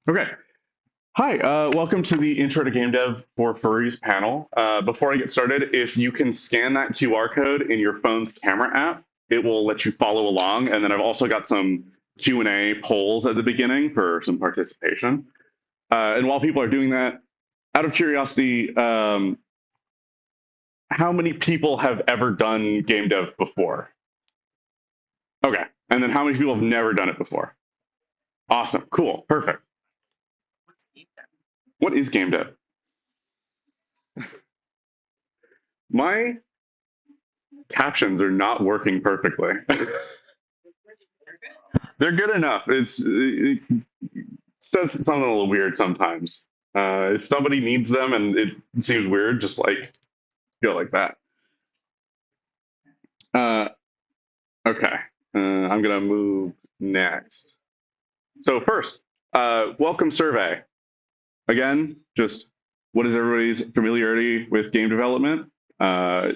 Okay. Hi, welcome to the Intro to Game Dev for Furries panel. Before I get started, if you can scan that QR code in your phone's camera app, it will let you follow along. And then I've also got some Q&A polls at the beginning for some participation. And while people are doing that, out of curiosity, how many people have ever done game dev before? Okay. And then how many people have never done it before? Awesome. Cool. Perfect. What is game dev? My captions are not working perfectly. They're good enough. It says something a little weird sometimes. If somebody needs them and it seems weird, just like go like that. Uh, okay, I'm gonna move next. So first, welcome survey. Again, just what is everybody's familiarity with game development? Uh,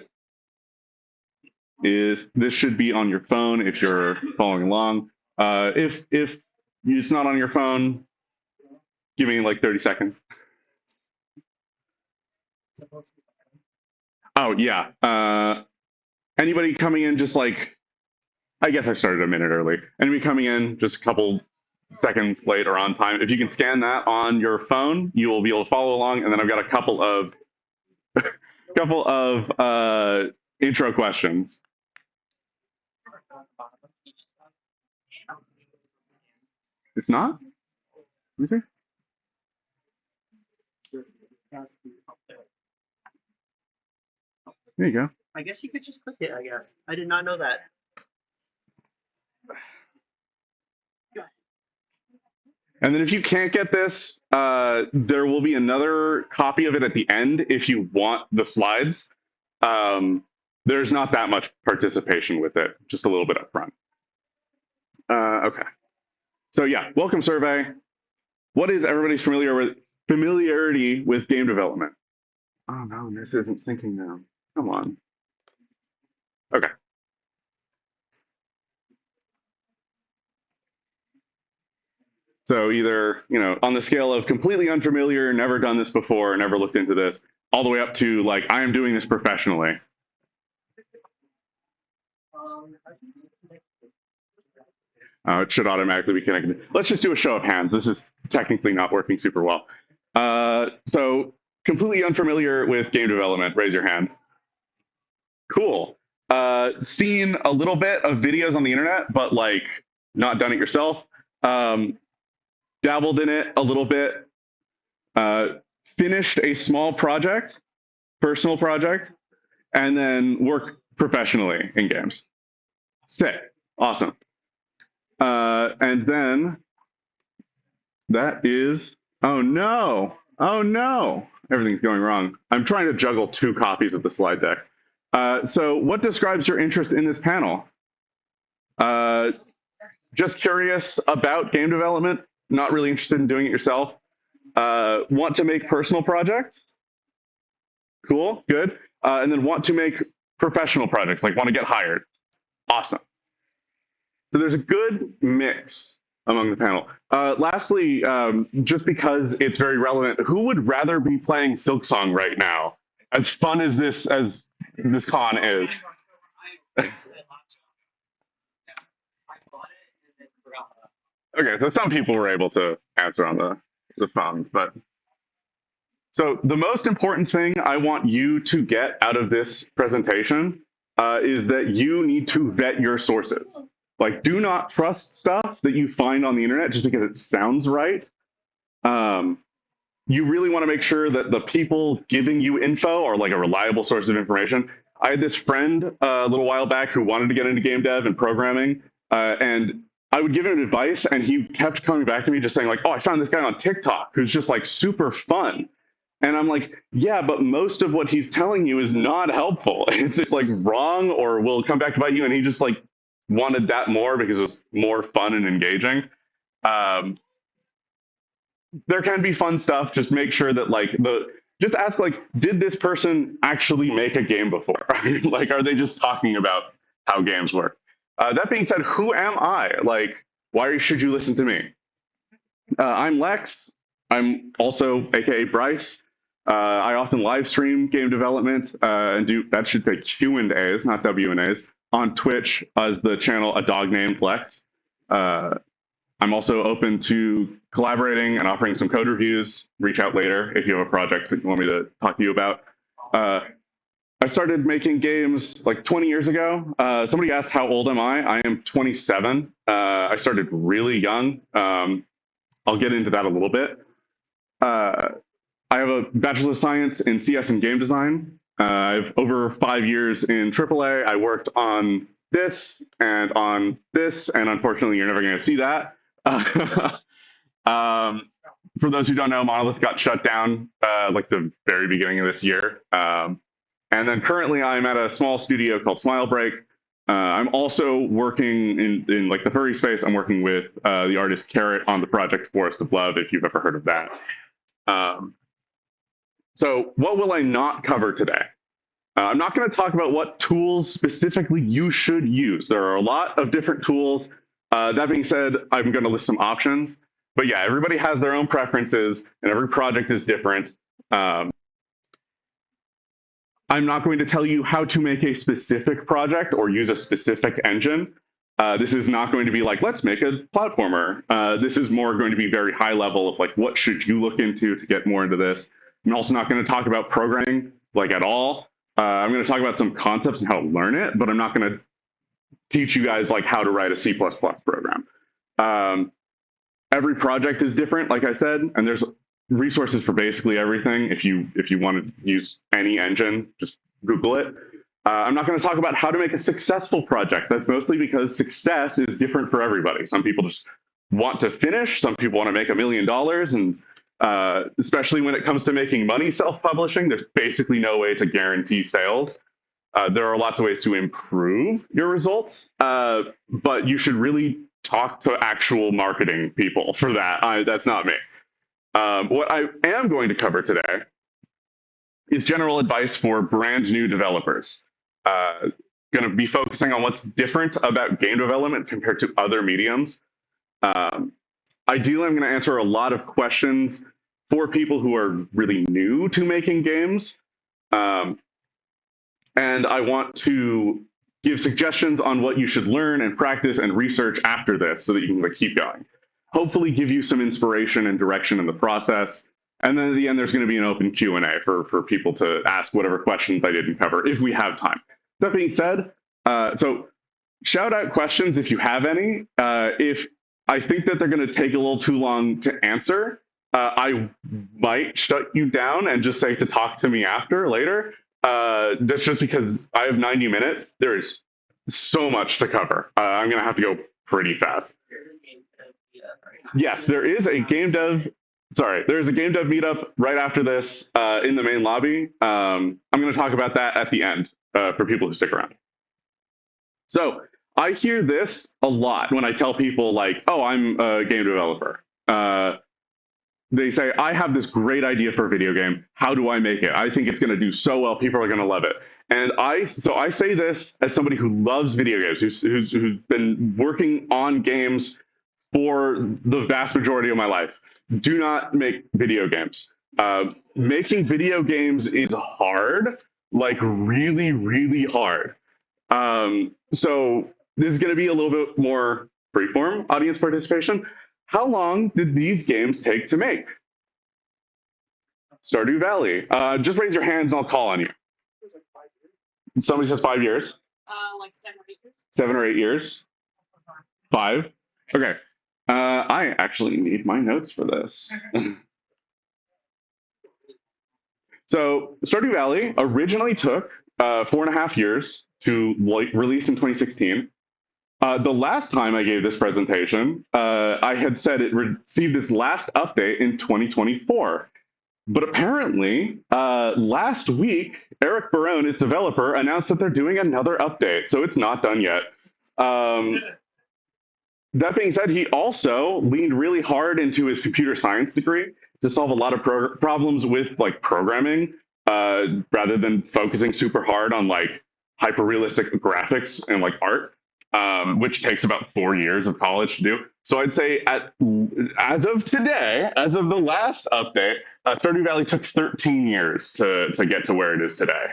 is this should be on your phone if you're following along. If it's not on your phone, give me like 30 seconds. Oh yeah. Anybody coming in just like I guess I started a minute early. Anybody coming in just a couple seconds late or on time. If you can scan that on your phone, you will be able to follow along. And then I've got a couple of intro questions. It's not? Is it? There you go. I guess you could just click it, I guess. I did not know that. And then if you can't get this, there will be another copy of it at the end if you want the slides. Um, there's not that much participation with it, just a little bit up front. Okay. So yeah, welcome survey. What is everybody's familiarity with game development? Oh no, this isn't syncing now. Come on. Okay. So either, on the scale of completely unfamiliar, never done this before, never looked into this, all the way up to like, I am doing this professionally. It should automatically be connected. Let's just do a show of hands. This is technically not working super well. So completely unfamiliar with game development, raise your hand. Cool. Seen a little bit of videos on the internet, but like not done it yourself. Um, dabbled in it a little bit. Finished a small project, personal project, and then work professionally in games. Sick. Awesome. And then that is, oh no, oh no, everything's going wrong. I'm trying to juggle two copies of the slide deck. So what describes your interest in this panel? Uh, just curious about game development, not really interested in doing it yourself. Want to make personal projects? Cool, good. And then want to make professional projects, like want to get hired. Awesome. So there's a good mix among the panel. Lastly, just because it's very relevant, who would rather be playing Silksong right now? As fun as this con is. Okay, so some people were able to answer on the phones, but so the most important thing I want you to get out of this presentation is that you need to vet your sources. Like, do not trust stuff that you find on the internet just because it sounds right. Um, you really want to make sure that the people giving you info are like a reliable source of information. I had this friend a little while back who wanted to get into game dev and programming, and I would give him advice, and he kept coming back to me just saying like, "Oh, I found this guy on TikTok who's just like super fun." And I'm like, yeah, but most of what he's telling you is not helpful. It's just like wrong or will come back to bite you. And he just like wanted that more because it was more fun and engaging. Um, there can be fun stuff. Just make sure that just ask like, did this person actually make a game before? Like, are they just talking about how games work? That being said, who am I? Like, why should you listen to me? I'm Lex. I'm also AKA Bryce. I often live stream game development and do that should say Q and A's, not W and A's, on Twitch as the channel A Dog Named Lex. Uh, I'm also open to collaborating and offering some code reviews. Reach out later if you have a project that you want me to talk to you about. Uh, I started making games like 20 years ago. Somebody asked how old am I? I am 27. I started really young. I'll get into that a little bit. Uh, I have a Bachelor of Science in CS and Game Design. I have over 5 years in AAA. I worked on this and on this, and unfortunately, you're never going to see that. Um, for those who don't know, Monolith got shut down like the very beginning of this year. And then currently, I'm at a small studio called Smile Break. I'm also working in like the furry space. I'm working with the artist Carrot on the project Forest of Love, if you've ever heard of that. Um, so, what will I not cover today? I'm not going to talk about what tools specifically you should use. There are a lot of different tools. That being said, I'm going to list some options. But yeah, everybody has their own preferences, and every project is different. Um, I'm not going to tell you how to make a specific project or use a specific engine. This is not going to be like, let's make a platformer. This is more going to be very high level of like, what should you look into to get more into this? I'm also not going to talk about programming like at all. I'm going to talk about some concepts and how to learn it, but I'm not going to teach you guys like how to write a C++ program. Um, every project is different, like I said, and there's resources for basically everything. If you want to use any engine, just Google it. I'm not going to talk about how to make a successful project. That's mostly because success is different for everybody. Some people just want to finish. Some people want to make $1 million, and especially when it comes to making money self-publishing, there's basically no way to guarantee sales. There are lots of ways to improve your results, but you should really talk to actual marketing people for that. That's not me. What I am going to cover today is general advice for brand new developers. Going to be focusing on what's different about game development compared to other mediums. Um, Ideally, I'm going to answer a lot of questions for people who are really new to making games. Um, and I want to give suggestions on what you should learn and practice and research after this so that you can like, keep going. Hopefully give you some inspiration and direction in the process. And then at the end, there's going to be an open Q&A for people to ask whatever questions I didn't cover if we have time. That being said, so shout out questions if you have any. If I think that they're going to take a little too long to answer, I might shut you down and just say to talk to me after later. That's just because I have 90 minutes. There is so much to cover. I'm going to have to go pretty fast. Yes, there is a game dev. Sorry, there's a game dev meetup right after this in the main lobby. I'm going to talk about that at the end for people who stick around. So I hear this a lot when I tell people like, "Oh, I'm a game developer." They say, "I have this great idea for a video game. How do I make it? I think it's going to do so well. People are going to love it." And I say this as somebody who loves video games, who's been working on games for the vast majority of my life. Do not make video games. Making video games is hard, like really, really hard. So this is going to be a little bit more freeform audience participation. How long did these games take to make? Stardew Valley. Just raise your hands and I'll call on you. Somebody says 5 years. Like 7 or 8 years. 7 or 8 years. 5. Okay. I actually need my notes for this. So Stardew Valley originally took 4.5 years to release in 2016. The last time I gave this presentation, I had said it received its last update in 2024. But apparently, last week, Eric Barone, its developer, announced that they're doing another update. So it's not done yet. That being said, he also leaned really hard into his computer science degree to solve a lot of problems with like programming, rather than focusing super hard on like hyper realistic graphics and like art, which takes about 4 years of college to do. So I'd say as of today, as of the last update, Stardew Valley took 13 years to get to where it is today.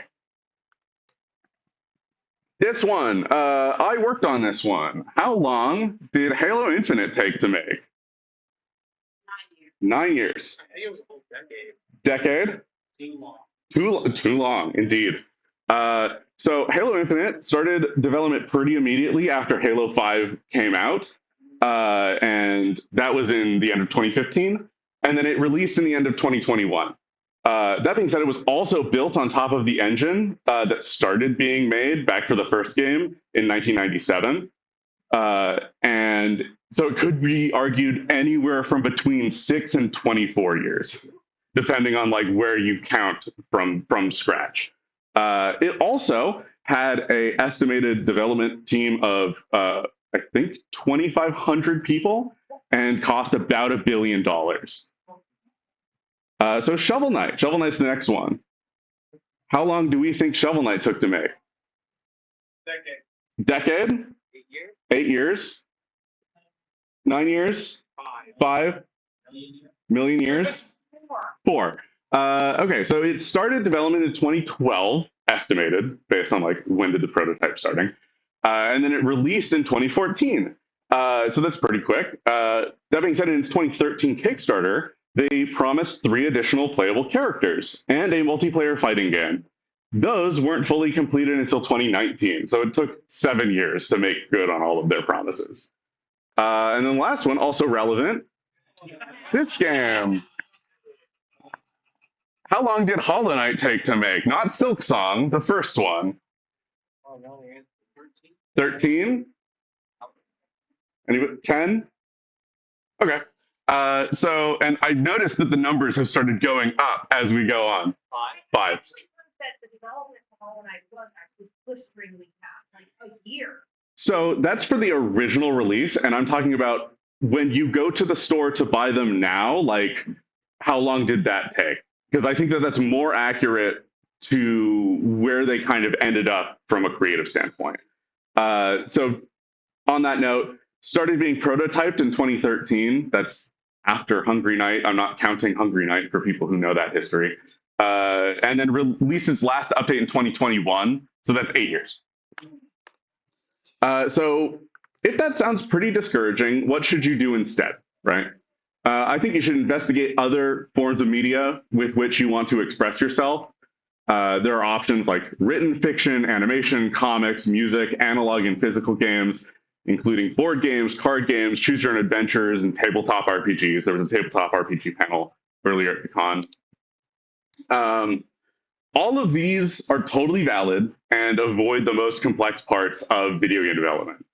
This one, I worked on this one. How long did Halo Infinite take to make? 9 years. 9 years. I think it was a whole decade. Decade? Too long. Too long, indeed. So Halo Infinite started development pretty immediately after Halo 5 came out, and that was in the end of 2015, and then it released in the end of 2021. That being said, it was also built on top of the engine that started being made back for the first game in 1997. And so it could be argued anywhere from between 6 and 24 years, depending on like where you count from scratch. It also had a estimated development team of I think 2,500 people and cost about $1 billion. So Shovel Knight. Shovel Knight's the next one. How long do we think Shovel Knight took to make? Decade. Decade? 8 years. 8 years? 9 years? 5. 5 million years? 4. Okay, so it started development in 2012, estimated based on like when did the prototype starting, and then it released in 2014. So that's pretty quick. That being said, in its 2013 Kickstarter, they promised 3 additional playable characters and a multiplayer fighting game. Those weren't fully completed until 2019, so it took 7 years to make good on all of their promises. And then the last one, also relevant, this game. How long did Hollow Knight take to make? Not Silksong, the first one. Oh no, the answer 13? 10? Okay. So, and I noticed that the numbers have started going up as we go on. 5. 5. That the development of Hollow Knight was actually blisteringly fast, like a year. So that's for the original release, and I'm talking about when you go to the store to buy them now, like how long did that take? Because I think that that's more accurate to where they kind of ended up from a creative standpoint. So on that note, started being prototyped in 2013. That's after Hungry Night. I'm not counting Hungry Night for people who know that history. And then released its last update in 2021. So that's 8 years. So if that sounds pretty discouraging, what should you do instead, right? I think you should investigate other forms of media with which you want to express yourself. There are options like written fiction, animation, comics, music, analog and physical games, including board games, card games, choose your own adventures, and tabletop RPGs. There was a tabletop RPG panel earlier at the con. All of these are totally valid and avoid the most complex parts of video game development.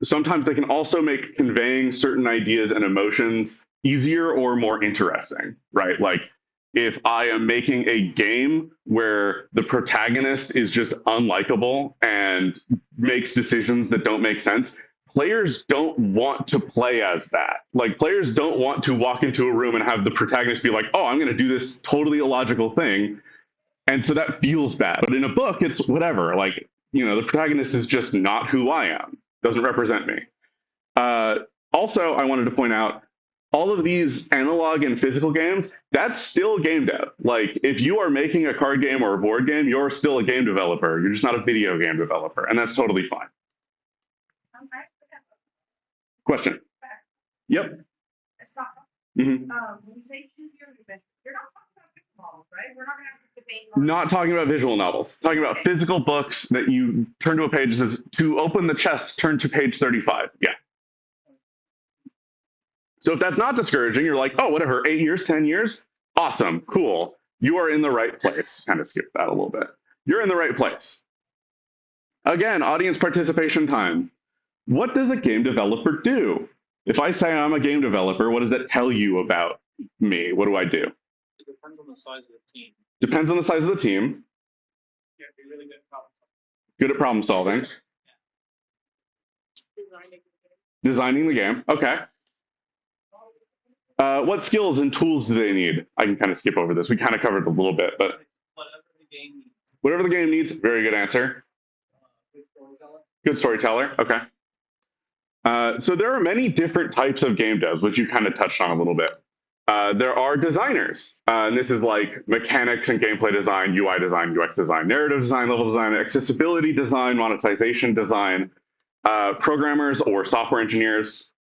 Sometimes they can also make conveying certain ideas and emotions easier or more interesting, right? Like if I am making a game where the protagonist is just unlikable and makes decisions that don't make sense, players don't want to play as that. Like players don't want to walk into a room and have the protagonist be like, oh, I'm going to do this totally illogical thing. And so that feels bad. But in a book, it's whatever. Like, you know, the protagonist is just not who I am, doesn't represent me. Also, I wanted to point out, all of these analog and physical games, that's still game dev. Like, if you are making a card game or a board game, you're still a game developer. You're just not a video game developer. And that's totally fine. Okay. Question? Yep. Stop. Mm-hmm. When you say choose your adventure, you're not talking about visual novels, right? We're not going to have this debate. On Not talking about visual novels. Talking about physical books that you turn to a page that says, to open the chest, turn to page 35. Yeah. So if that's not discouraging, you're like, oh, whatever, 8 years, 10 years? Awesome, cool. You are in the right place. Kind of skip that a little bit. You're in the right place. Again, audience participation time. What does a game developer do? If I say I'm a game developer, what does that tell you about me? What do I do? It depends on the size of the team. Depends on the size of the team. You have to be really good at problem solving. Good at problem solving. Designing the game. Okay. What skills and tools do they need? I can kind of skip over this. We kind of covered it a little bit, but Whatever the game needs. whatever the game needs, very good answer. Good storyteller. Good storyteller. Okay. So there are many different types of game devs, which you kind of touched on a little bit. There are designers, and this is like mechanics and gameplay design, UI design, UX design, narrative design, level design, accessibility design, monetization design, programmers or software engineers,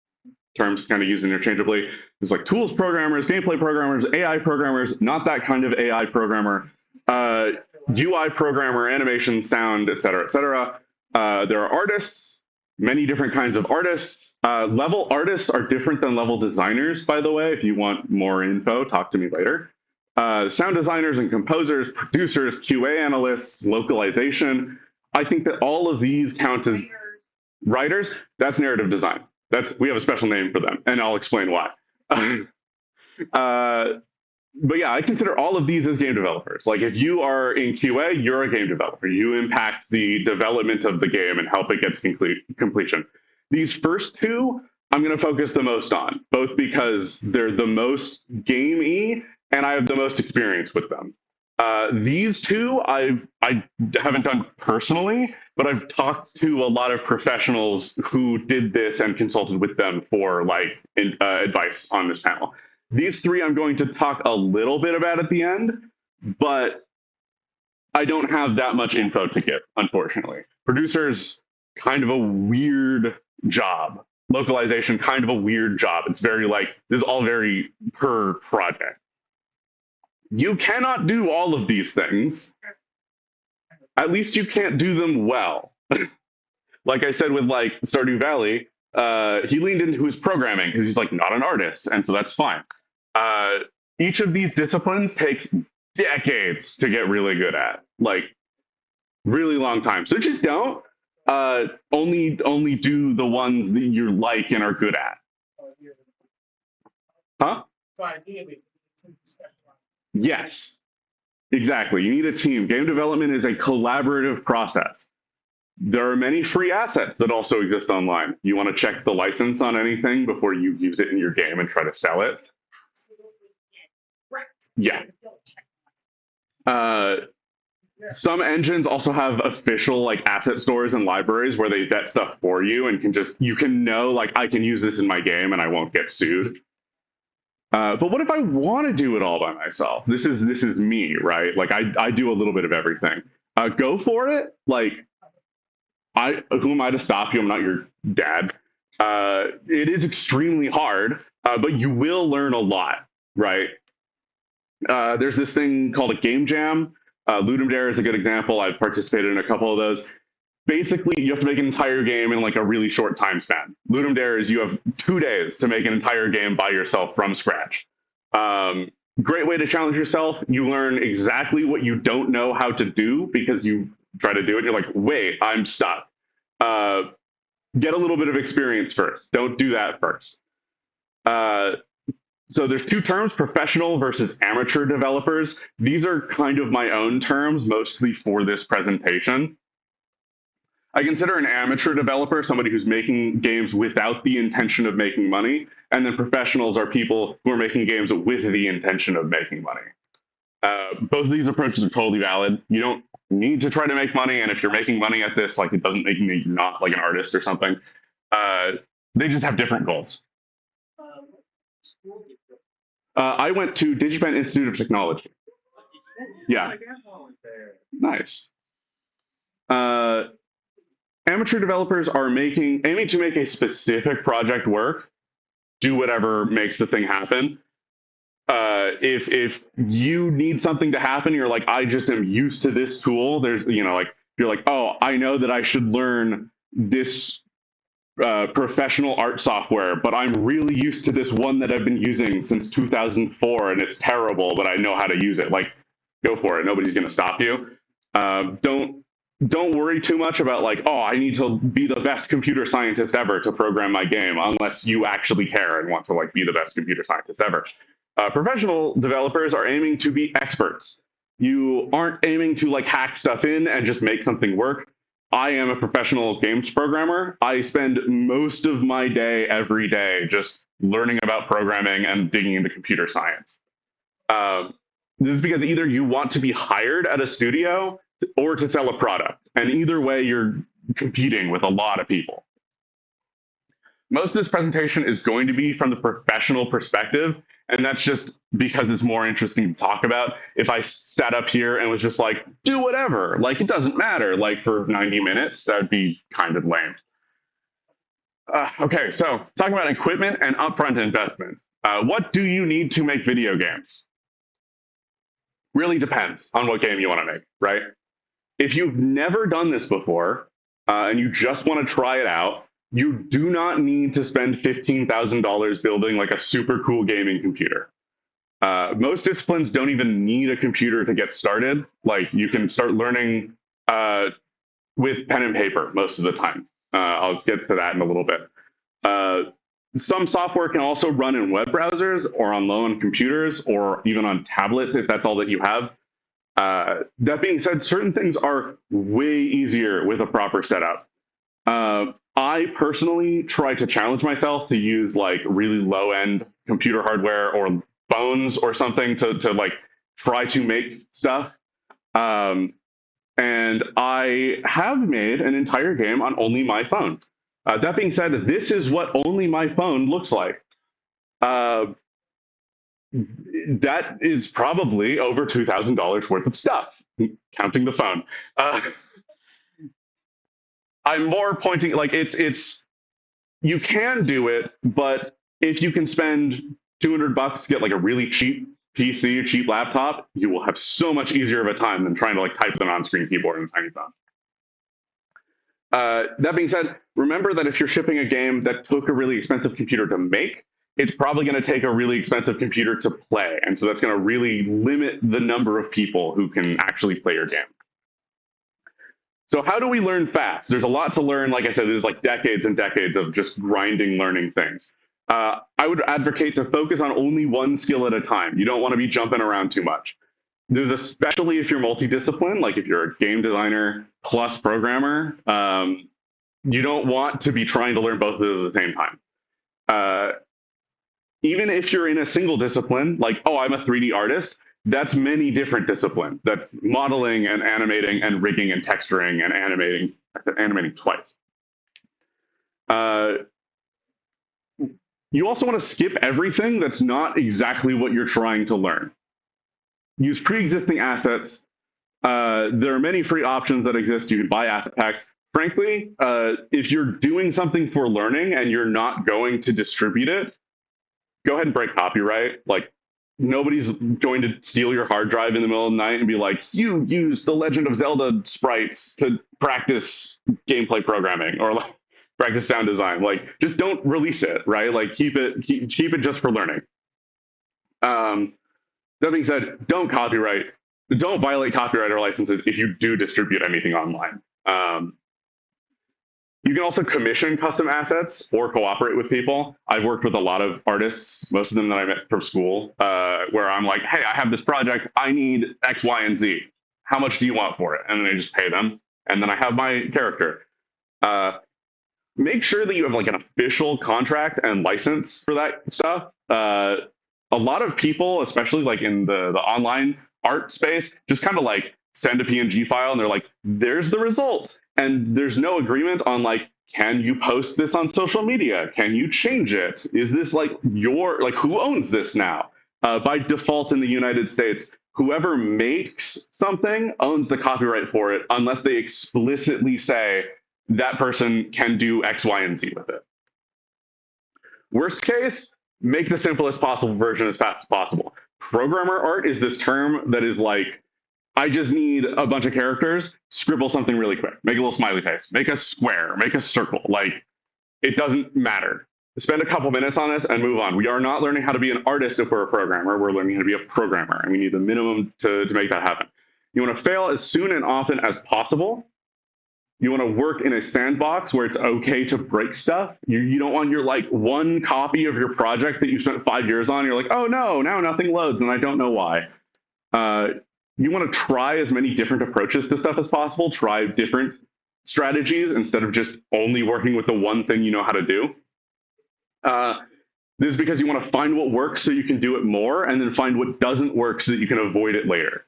terms kind of used interchangeably. There's like tools programmers, gameplay programmers, AI programmers, not that kind of AI programmer, UI programmer, animation, sound, etc., etc. There are artists, many different kinds of artists. Level artists are different than level designers, by the way. If you want more info, talk to me later. Sound designers and composers, producers, QA analysts, localization. I think that all of these count as writers. That's narrative design. We have a special name for them, and I'll explain why. uh, but yeah, I consider all of these as game developers. Like if you are in QA, you're a game developer. You impact the development of the game and help it get to completion. These first two, I'm going to focus the most on, both because they're the most gamey and I have the most experience with them. These two I haven't done personally, but I've talked to a lot of professionals who did this and consulted with them for advice on this panel. These three I'm going to talk a little bit about at the end, but I don't have that much info to give, unfortunately. Producers, kind of a weird job. Localization, kind of a weird job. It's very this is all very per project. You cannot do all of these things. At least you can't do them well. Like I said with Stardew Valley, he leaned into his programming because he's not an artist, and so that's fine. Each of these disciplines takes decades to get really good at, really long time. So just don't. Only do the ones that you like and are good at. Huh? So ideally, it's specialized. Yes, exactly. You need a team. Game development is a collaborative process. There are many free assets that also exist online. You want to check the license on anything before you use it in your game and try to sell it? Absolutely. Right. Yeah. Don't check. Some engines also have official asset stores and libraries where they vet stuff for you and you can know I can use this in my game and I won't get sued. But what if I want to do it all by myself? This is me, right? I do a little bit of everything. Go for it. Who am I to stop you? I'm not your dad. It is extremely hard, but you will learn a lot, right? There's this thing called a game jam. Ludum Dare is a good example. I've participated in a couple of those. Basically, you have to make an entire game in a really short time span. Ludum Dare is you have 2 days to make an entire game by yourself from scratch. Great way to challenge yourself. You learn exactly what you don't know how to do because you try to do it. You're like, wait, I'm stuck. Get a little bit of experience first. Don't do that first. So there's two terms, professional versus amateur developers. These are kind of my own terms, mostly for this presentation. I consider an amateur developer somebody who's making games without the intention of making money, and then professionals are people who are making games with the intention of making money. Both of these approaches are totally valid. You don't need to try to make money, and if you're making money at this, it doesn't make you not an artist or something. They just have different goals. School did you I went to DigiPen Institute of Technology. Yeah. My grandpa went there. Nice. Amateur developers are aiming to make a specific project work, do whatever makes the thing happen. If you need something to happen, you're I just am used to this tool. There's, you're oh, I know that I should learn this professional art software, but I'm really used to this one that I've been using since 2004 and it's terrible, but I know how to use it. Go for it. Nobody's going to stop you. Don't worry too much about oh, I need to be the best computer scientist ever to program my game, unless you actually care and want to be the best computer scientist ever. Professional developers are aiming to be experts. You aren't aiming to hack stuff in and just make something work. I am a professional games programmer. I spend most of my day every day just learning about programming and digging into computer science. This is because either you want to be hired at a studio or to sell a product. And either way, you're competing with a lot of people. Most of this presentation is going to be from the professional perspective, and that's just because it's more interesting to talk about. If I sat up here and was just like, do whatever, like it doesn't matter, like for 90 minutes, that would be kind of lame. Okay, so talking about equipment and upfront investment. What do you need to make video games? Really depends on what game you want to make, right? If you've never done this before and you just want to try it out, you do not need to spend $15,000 building like a super cool gaming computer. Most disciplines don't even need a computer to get started. Like you can start learning with pen and paper most of the time. I'll get to that in a little bit. Uh, some software can also run in web browsers or on low-end computers or even on tablets if that's all that you have. That being said, certain things are way easier with a proper setup. I personally try to challenge myself to use like really low-end computer hardware or phones or something to like try to make stuff. And I have made an entire game on only my phone. That being said, this is what only my phone looks like. Uh, that is probably over $2,000 worth of stuff, counting the phone. I'm more pointing like it's you can do it, but if you can spend $200 to get like a really cheap PC, cheap laptop, you will have so much easier of a time than trying to like type an on-screen keyboard in a tiny phone. That being said, remember that if you're shipping a game that took a really expensive computer to make, it's probably going to take a really expensive computer to play. And so that's going to really limit the number of people who can actually play your game. So how do we learn fast? There's a lot to learn. Like I said, there's like decades and decades of just grinding learning things. I would advocate to focus on only one skill at a time. You don't want to be jumping around too much. This is especially if you're multidiscipline, like if you're a game designer plus programmer, you don't want to be trying to learn both of those at the same time. Even if you're in a single discipline, like, oh, I'm a 3D artist, that's many different disciplines. That's modeling and animating and rigging and texturing and animating. I said animating twice. You also want to skip everything that's not exactly what you're trying to learn. Use pre-existing assets. There are many free options that exist. You can buy asset packs. Frankly, if you're doing something for learning and you're not going to distribute it, go ahead and break copyright. Like, nobody's going to steal your hard drive in the middle of the night and be like, you used the Legend of Zelda sprites to practice gameplay programming or like practice sound design. Like, just don't release it, right? Like, keep it just for learning. That being said, don't violate copyright or licenses if you do distribute anything online. You can also commission custom assets or cooperate with people. I've worked with a lot of artists, most of them that I met from school, where I'm like, hey, I have this project. I need X, Y, and Z. How much do you want for it? And then I just pay them. And then I have my character. Make sure that you have like an official contract and license for that stuff. A lot of people, especially like in the online art space, just kind of like send a PNG file and they're like, there's the result. And there's no agreement on like, can you post this on social media? Can you change it? Is this like who owns this now? By default in the United States, whoever makes something owns the copyright for it unless they explicitly say that person can do X, Y, and Z with it. Worst case, make the simplest possible version as fast as possible. Programmer art is this term that is like, I just need a bunch of characters, scribble something really quick, make a little smiley face, make a square, make a circle. Like, it doesn't matter. Spend a couple minutes on this and move on. We are not learning how to be an artist if we're a programmer. We're learning how to be a programmer, and we need the minimum to make that happen. You want to fail as soon and often as possible. You want to work in a sandbox where it's okay to break stuff. You don't want your like one copy of your project that you spent 5 years on. You're like, oh no, now nothing loads, and I don't know why. You want to try as many different approaches to stuff as possible. Try different strategies instead of just only working with the one thing you know how to do. This is because you want to find what works so you can do it more, and then find what doesn't work so that you can avoid it later.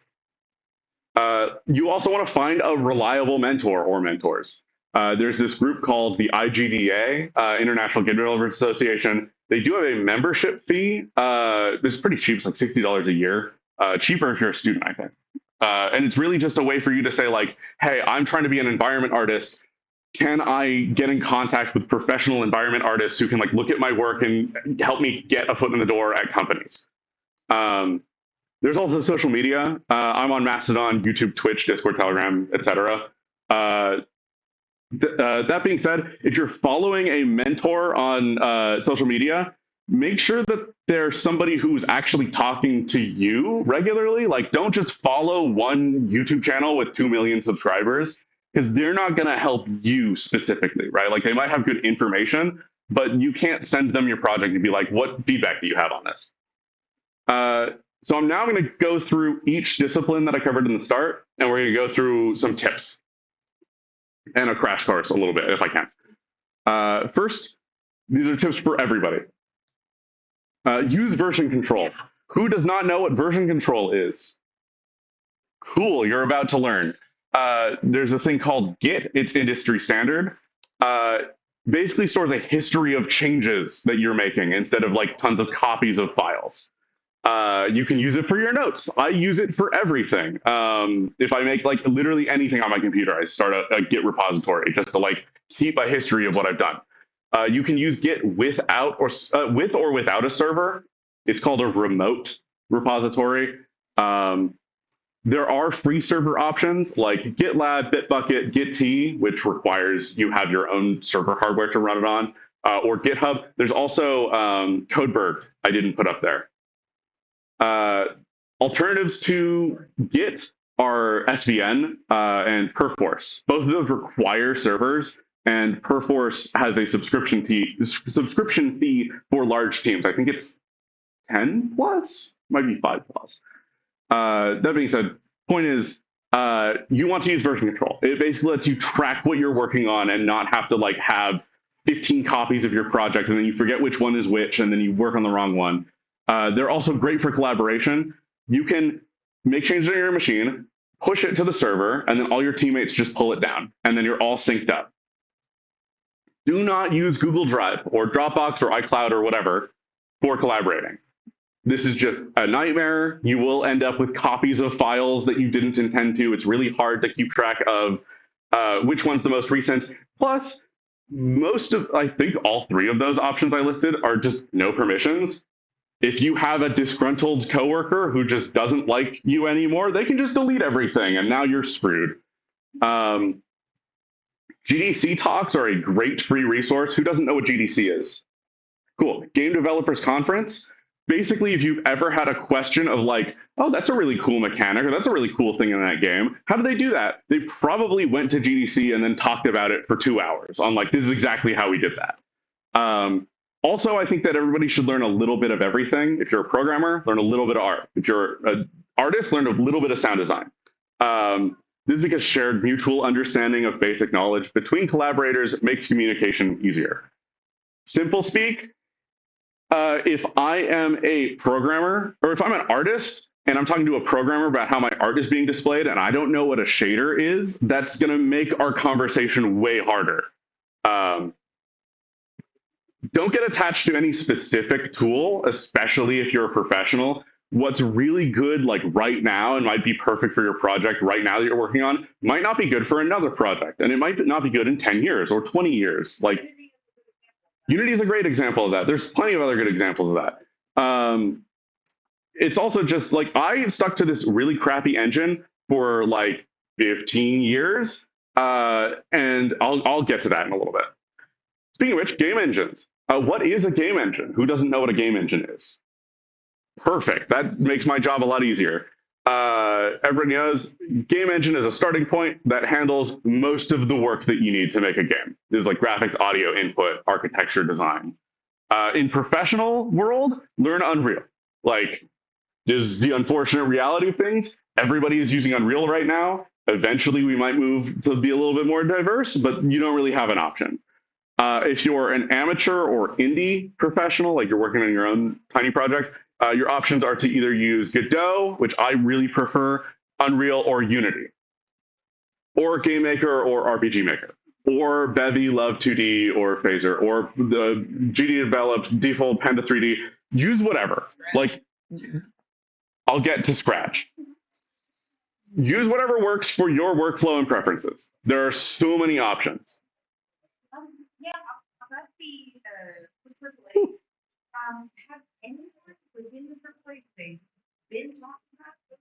You also want to find a reliable mentor or mentors. There's this group called the IGDA, International Game Developers Association. They do have a membership fee. It's pretty cheap. It's like $60 a year. Cheaper if you're a student, I think. And it's really just a way for you to say like, hey, I'm trying to be an environment artist. Can I get in contact with professional environment artists who can like look at my work and help me get a foot in the door at companies? Um, there's also social media. I'm on Mastodon, YouTube, Twitch, Discord, Telegram, etc. That being said, if you're following a mentor on social media, make sure that there's somebody who's actually talking to you regularly. Like, don't just follow one YouTube channel with 2 million subscribers because they're not going to help you specifically, right? Like, they might have good information, but you can't send them your project and be like, what feedback do you have on this? So I'm now going to go through each discipline that I covered in the start, and we're going to go through some tips and a crash course a little bit if I can. First, these are tips for everybody. Use version control. Who does not know what version control is? Cool, you're about to learn. There's a thing called Git. It's industry standard. Basically stores a history of changes that you're making instead of like tons of copies of files. You can use it for your notes. I use it for everything. If I make like literally anything on my computer, I start a Git repository just to like keep a history of what I've done. You can use Git without or with or without a server. It's called a remote repository. There are free server options like GitLab, Bitbucket, Git, which requires you have your own server hardware to run it on, or GitHub. There's also Codeberg I didn't put up there. Alternatives to Git are SVN and Perforce. Both of those require servers, and Perforce has a subscription fee for large teams. I think it's 10 plus, might be 5 plus. That being said, point is, you want to use version control. It basically lets you track what you're working on and not have to like have 15 copies of your project and then you forget which one is which and then you work on the wrong one. They're also great for collaboration. You can make changes on your machine, push it to the server, and then all your teammates just pull it down, and then you're all synced up. Do not use Google Drive or Dropbox or iCloud or whatever for collaborating. This is just a nightmare. You will end up with copies of files that you didn't intend to. It's really hard to keep track of which one's the most recent. Plus, I think all 3 of those options I listed are just no permissions. If you have a disgruntled coworker who just doesn't like you anymore, they can just delete everything, and now you're screwed. GDC talks are a great free resource. Who doesn't know what GDC is? Cool. Game Developers Conference. Basically, if you've ever had a question of like, oh, that's a really cool mechanic, or that's a really cool thing in that game, how do they do that? They probably went to GDC and then talked about it for 2 hours on like, this is exactly how we did that. Also, I think that everybody should learn a little bit of everything. If you're a programmer, learn a little bit of art. If you're an artist, learn a little bit of sound design. This is because shared mutual understanding of basic knowledge between collaborators makes communication easier. Simple speak, if I am a programmer, or if I'm an artist, and I'm talking to a programmer about how my art is being displayed, and I don't know what a shader is, that's going to make our conversation way harder. Don't get attached to any specific tool, especially if you're a professional. What's really good like right now and might be perfect for your project right now that you're working on might not be good for another project. And it might not be good in 10 years or 20 years. Like Unity is a great example of that. There's plenty of other good examples of that. It's also just like I stuck to this really crappy engine for like 15 years. And I'll get to that in a little bit. Speaking of which, game engines. What is a game engine? Who doesn't know what a game engine is? Perfect. That makes my job a lot easier. Everybody knows game engine is a starting point that handles most of the work that you need to make a game. There's like graphics, audio, input, architecture, design. In professional world, learn Unreal. Like, there's the unfortunate reality of things. Everybody is using Unreal right now. Eventually, we might move to be a little bit more diverse, but you don't really have an option. If you're an amateur or indie professional, like you're working on your own tiny project, your options are to either use Godot, which I really prefer, Unreal, or Unity, or Game Maker or RPG Maker. or Bevy Love 2D or Phaser or the GD developed default Panda 3D. Use whatever. Like, I'll get to Scratch. Use whatever works for your workflow and preferences. There are so many options. Yeah, about the AAA, have anyone within the AAA space been talking about this?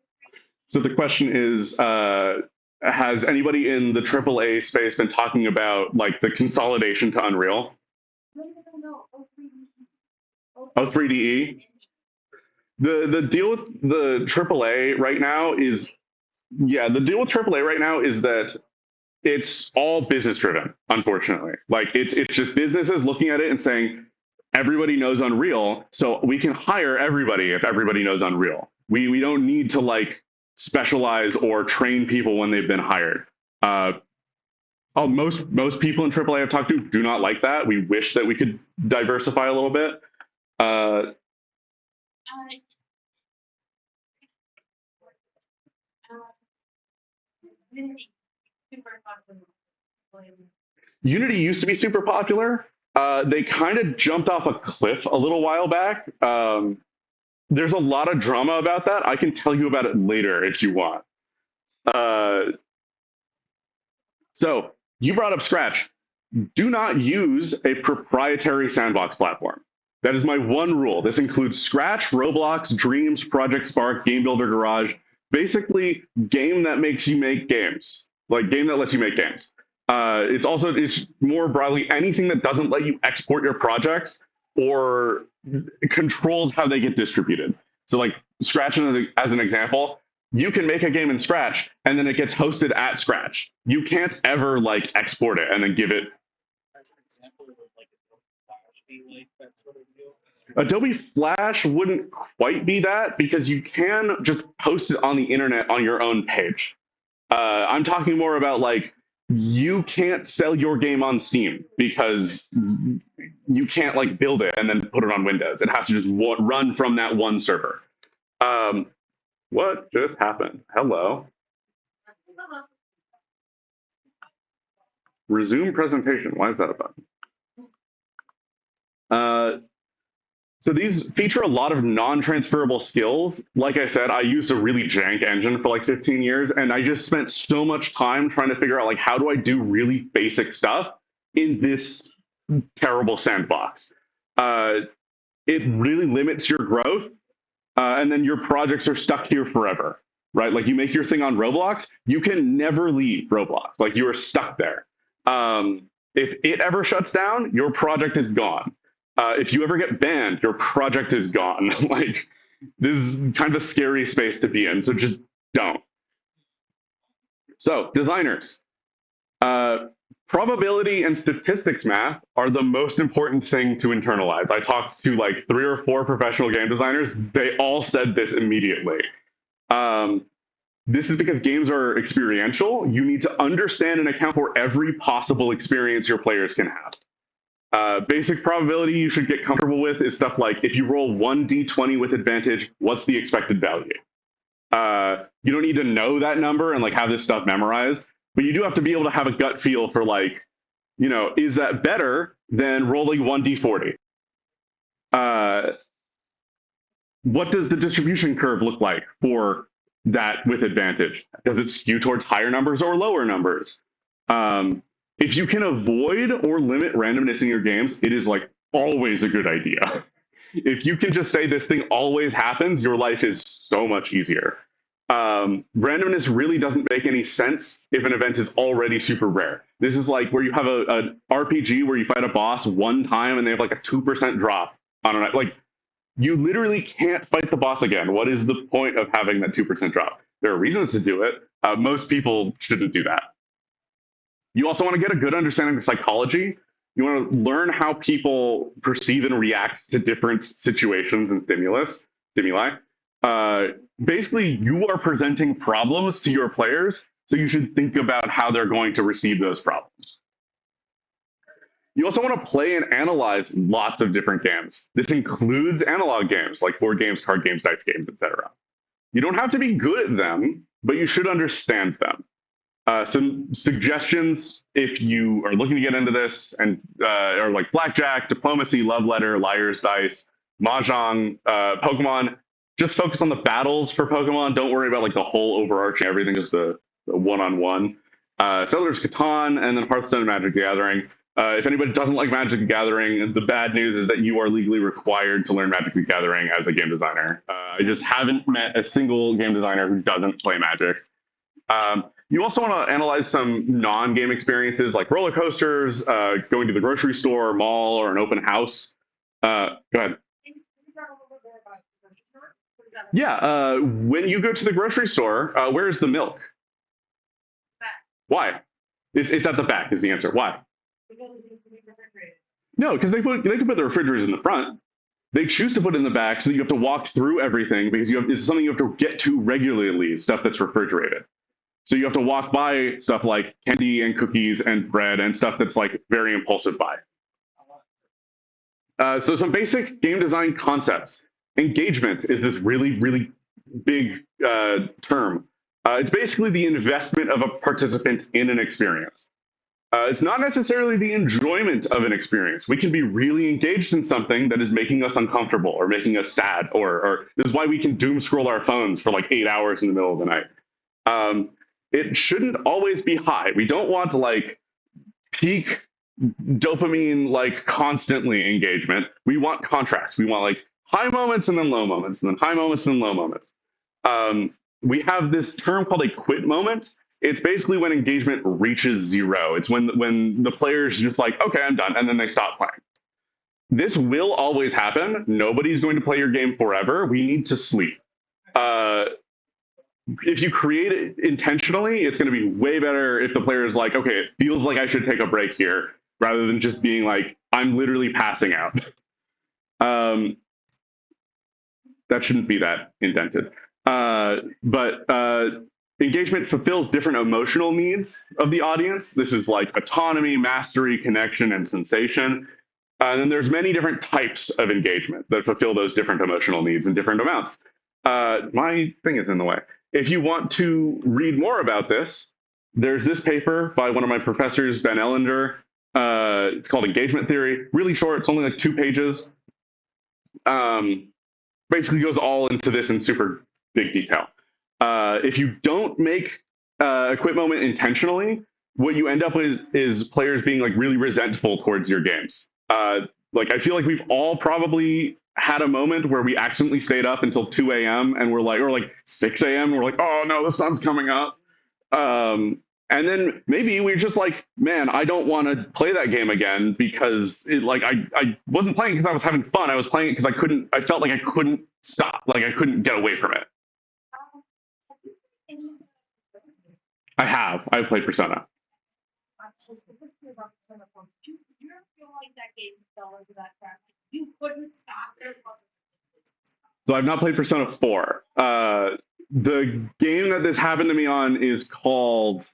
So the question is, has anybody in the AAA space been talking about like the consolidation to Unreal? No. Oh, 3D. Oh, 3DE. The deal with the AAA right now is, yeah, the deal with AAA right now is that it's all business driven, unfortunately. Like it's just businesses looking at it and saying everybody knows Unreal, so we can hire everybody if everybody knows Unreal. We don't need to like specialize or train people when they've been hired. Most people in AAA I've talked to do not like that. We wish that we could diversify a little bit. Uh, Uh, Unity, super popular. Unity used to be super popular. They kind of jumped off a cliff a little while back. There's a lot of drama about that. I can tell you about it later if you want. Uh, so you brought up Scratch. Do not use a proprietary sandbox platform. That is my one rule. This includes Scratch, Roblox, Dreams, Project Spark, Game Builder Garage, basically game that makes you make games, like game that lets you make games. It's more broadly anything that doesn't let you export your projects or controls how they get distributed. So like Scratch as an example, you can make a game in Scratch and then it gets hosted at Scratch. You can't ever like export it and then give it. As an example, would like a Flash be like that sort of deal? Adobe Flash wouldn't quite be that because you can just post it on the internet on your own page. I'm talking more about like you can't sell your game on Steam because you can't like build it and then put it on Windows. It has to just run from that one server. Um, what just happened? Hello. Resume presentation. Why is that a button? So these feature a lot of non-transferable skills. Like I said, I used a really jank engine for like 15 years, and I just spent so much time trying to figure out like how do I do really basic stuff in this terrible sandbox. Uh, it really limits your growth, and then your projects are stuck here forever, right? Like you make your thing on Roblox, you can never leave Roblox. Like you are stuck there. If it ever shuts down, your project is gone. If you ever get banned, your project is gone. Like this is kind of a scary space to be in, so just don't. So designers, probability and statistics math are the most important thing to internalize. I talked to like 3 or 4 professional game designers. They all said this immediately. This is because games are experiential. You need to understand and account for every possible experience your players can have. Basic probability you should get comfortable with is stuff like if you roll 1d20 with advantage, what's the expected value? You don't need to know that number and like have this stuff memorized, but you do have to be able to have a gut feel for like, is that better than rolling 1d40? What does the distribution curve look like for that with advantage? Does it skew towards higher numbers or lower numbers? If you can avoid or limit randomness in your games, it is like always a good idea. If you can just say this thing always happens, your life is so much easier. Randomness really doesn't make any sense if an event is already super rare. This is like where you have a RPG where you fight a boss one time and they have like a 2% drop on it. Like you literally can't fight the boss again. What is the point of having that 2% drop? There are reasons to do it. Most people shouldn't do that. You also want to get a good understanding of psychology. You want to learn how people perceive and react to different situations and stimuli. Basically, you are presenting problems to your players, so you should think about how they're going to receive those problems. You also want to play and analyze lots of different games. This includes analog games like board games, card games, dice games, etc. You don't have to be good at them, but you should understand them. Some suggestions if you are looking to get into this and are like blackjack, diplomacy, love letter, liar's dice, mahjong, Pokemon. Just focus on the battles for Pokemon. Don't worry about like the whole overarching everything. Just the one-on-one. Settlers Catan and then Hearthstone and Magic the Gathering. If anybody doesn't like Magic the Gathering, the bad news is that you are legally required to learn Magic the Gathering as a game designer. I just haven't met a single game designer who doesn't play Magic. You also want to analyze some non-game experiences like roller coasters, going to the grocery store, mall, or an open house. Go ahead. Yeah, when you go to the grocery store, where's the milk? Why? It's at the back is the answer. Why? No, because they can put the refrigerators in the front. They choose to put it in the back so that you have to walk through everything because it's something you have to get to regularly, stuff that's refrigerated. So you have to walk by stuff like candy and cookies and bread and stuff that's like very impulsive buy. So some basic game design concepts. Engagement is this really, really big term. It's basically the investment of a participant in an experience. It's not necessarily the enjoyment of an experience. We can be really engaged in something that is making us uncomfortable or making us sad, or this is why we can doom scroll our phones for like 8 hours in the middle of the night. It shouldn't always be high. We don't want like peak dopamine, like constantly engagement. We want contrast. We want like high moments and then low moments, and then high moments and then low moments. We have this term called a quit moment. It's basically when engagement reaches zero. It's when the player's just like, okay, I'm done, and then they stop playing. This will always happen. Nobody's going to play your game forever. We need to sleep. If you create it intentionally, it's going to be way better if the player is like, okay, it feels like I should take a break here, rather than just being like, I'm literally passing out. That shouldn't be that indented. But engagement fulfills different emotional needs of the audience. This is like autonomy, mastery, connection, and sensation. And then there's many different types of engagement that fulfill those different emotional needs in different amounts. My thing is in the way. If you want to read more about this, there's this paper by one of my professors, Ben Ellender. It's called Engagement Theory. Really short. It's only like 2 pages. Basically goes all into this in super big detail. If you don't make a quit moment intentionally, what you end up with is players being like really resentful towards your games. Like I feel like we've all probably had a moment where we accidentally stayed up until 2 a.m. and we're like, or like 6 a.m. and we're like, oh no, the sun's coming up. And then maybe we're just like, man, I don't want to play that game again because I wasn't playing because I was having fun. I was playing it because I felt like I couldn't stop, like I couldn't get away from it. I've played Persona. So specifically about Persona 4, do you ever feel like that game fell into that trap? You couldn't stop. There wasn't a place to stop. So I've not played Persona 4. The game that this happened to me on is called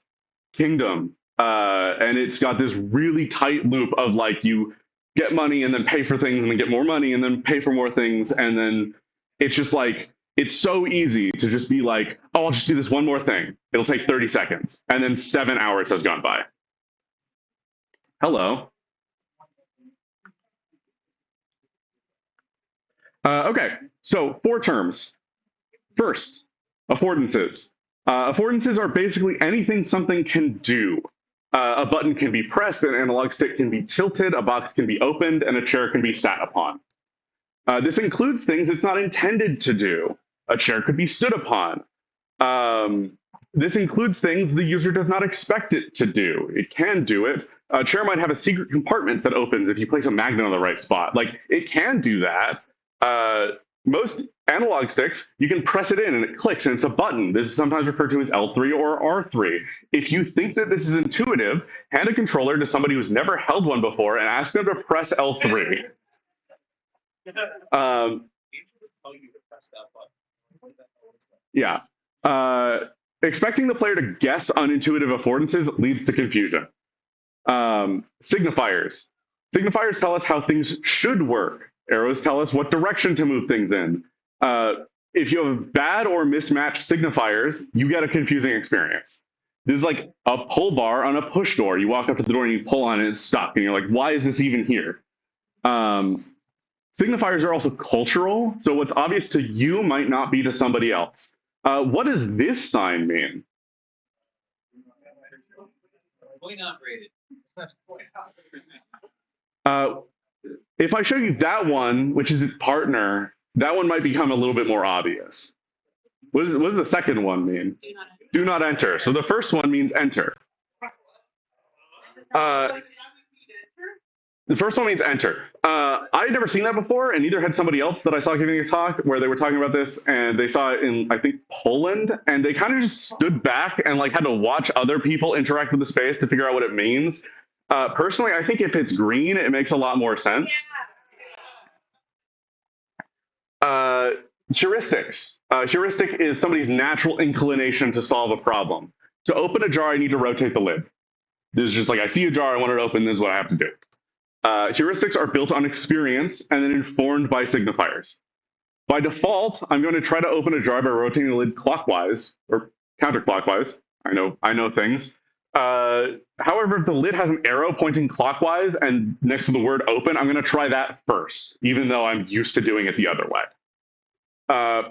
Kingdom. And it's got this really tight loop of like you get money and then pay for things and then get more money and then pay for more things. And then it's just like, it's so easy to just be like, oh, I'll just do this one more thing. It'll take 30 seconds. And then 7 hours has gone by. Hello. Okay, so 4 terms. First, affordances. Affordances are basically anything something can do. A button can be pressed, an analog stick can be tilted, a box can be opened, and a chair can be sat upon. This includes things it's not intended to do. A chair could be stood upon. This includes things the user does not expect it to do. It can do it. A chair might have a secret compartment that opens if you place a magnet on the right spot. Like, it can do that. Most analog sticks, you can press it in and it clicks and it's a button. This is sometimes referred to as L3 or R3. If you think that this is intuitive, hand a controller to somebody who's never held one before and ask them to press L3. Yeah. Expecting the player to guess unintuitive affordances leads to confusion. Signifiers. Signifiers tell us how things should work. Arrows tell us what direction to move things in. If you have bad or mismatched signifiers, you get a confusing experience. This is like a pull bar on a push door. You walk up to the door and you pull on it and it's stuck. And you're like, why is this even here? Signifiers are also cultural. So what's obvious to you might not be to somebody else. What does this sign mean? Point operated. If I show you that one, which is its partner, that one might become a little bit more obvious. What does the second one mean? Do not enter. So the first one means enter. The first one means enter. I had never seen that before, and neither had somebody else that I saw giving a talk where they were talking about this, and they saw it in, I think, Poland, and they kind of just stood back and like had to watch other people interact with the space to figure out what it means. Personally, I think if it's green, it makes a lot more sense. Heuristics. Heuristic is somebody's natural inclination to solve a problem. To open a jar, I need to rotate the lid. This is just like, I see a jar, I want it open, this is what I have to do. Heuristics are built on experience and then informed by signifiers. By default, I'm going to try to open a jar by rotating the lid clockwise or counterclockwise. I know things. However, if the lid has an arrow pointing clockwise and next to the word open, I'm going to try that first, even though I'm used to doing it the other way.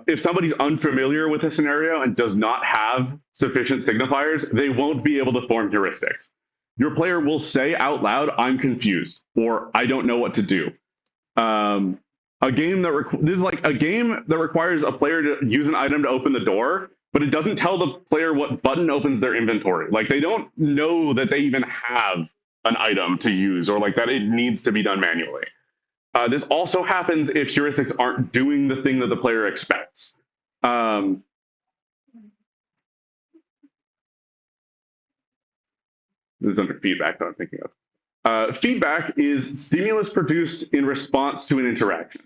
If somebody's unfamiliar with a scenario and does not have sufficient signifiers, they won't be able to form heuristics. Your player will say out loud, "I'm confused," or "I don't know what to do." This is like a game that requires a player to use an item to open the door, but it doesn't tell the player what button opens their inventory. Like they don't know that they even have an item to use, or like that it needs to be done manually. This also happens if heuristics aren't doing the thing that the player expects. This is under feedback that I'm thinking of. Feedback is stimulus produced in response to an interaction.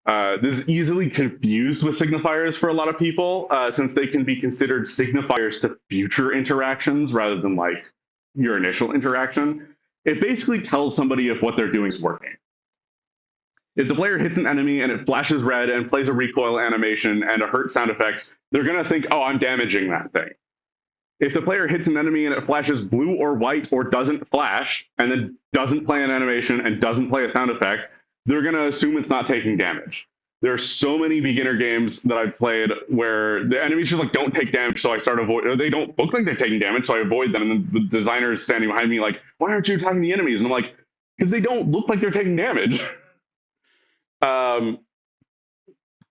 This is easily confused with signifiers for a lot of people, since they can be considered signifiers to future interactions rather than like your initial interaction. It basically tells somebody if what they're doing is working. If the player hits an enemy and it flashes red and plays a recoil animation and a hurt sound effects, they're going to think, oh, I'm damaging that thing. If the player hits an enemy and it flashes blue or white or doesn't flash, and then doesn't play an animation and doesn't play a sound effect, they're going to assume it's not taking damage. There are so many beginner games that I've played where the enemies just like don't take damage, so I start avoid. They don't look like they're taking damage, so I avoid them. And then the designer is standing behind me like, "Why aren't you attacking the enemies?" And I'm like, "Because they don't look like they're taking damage."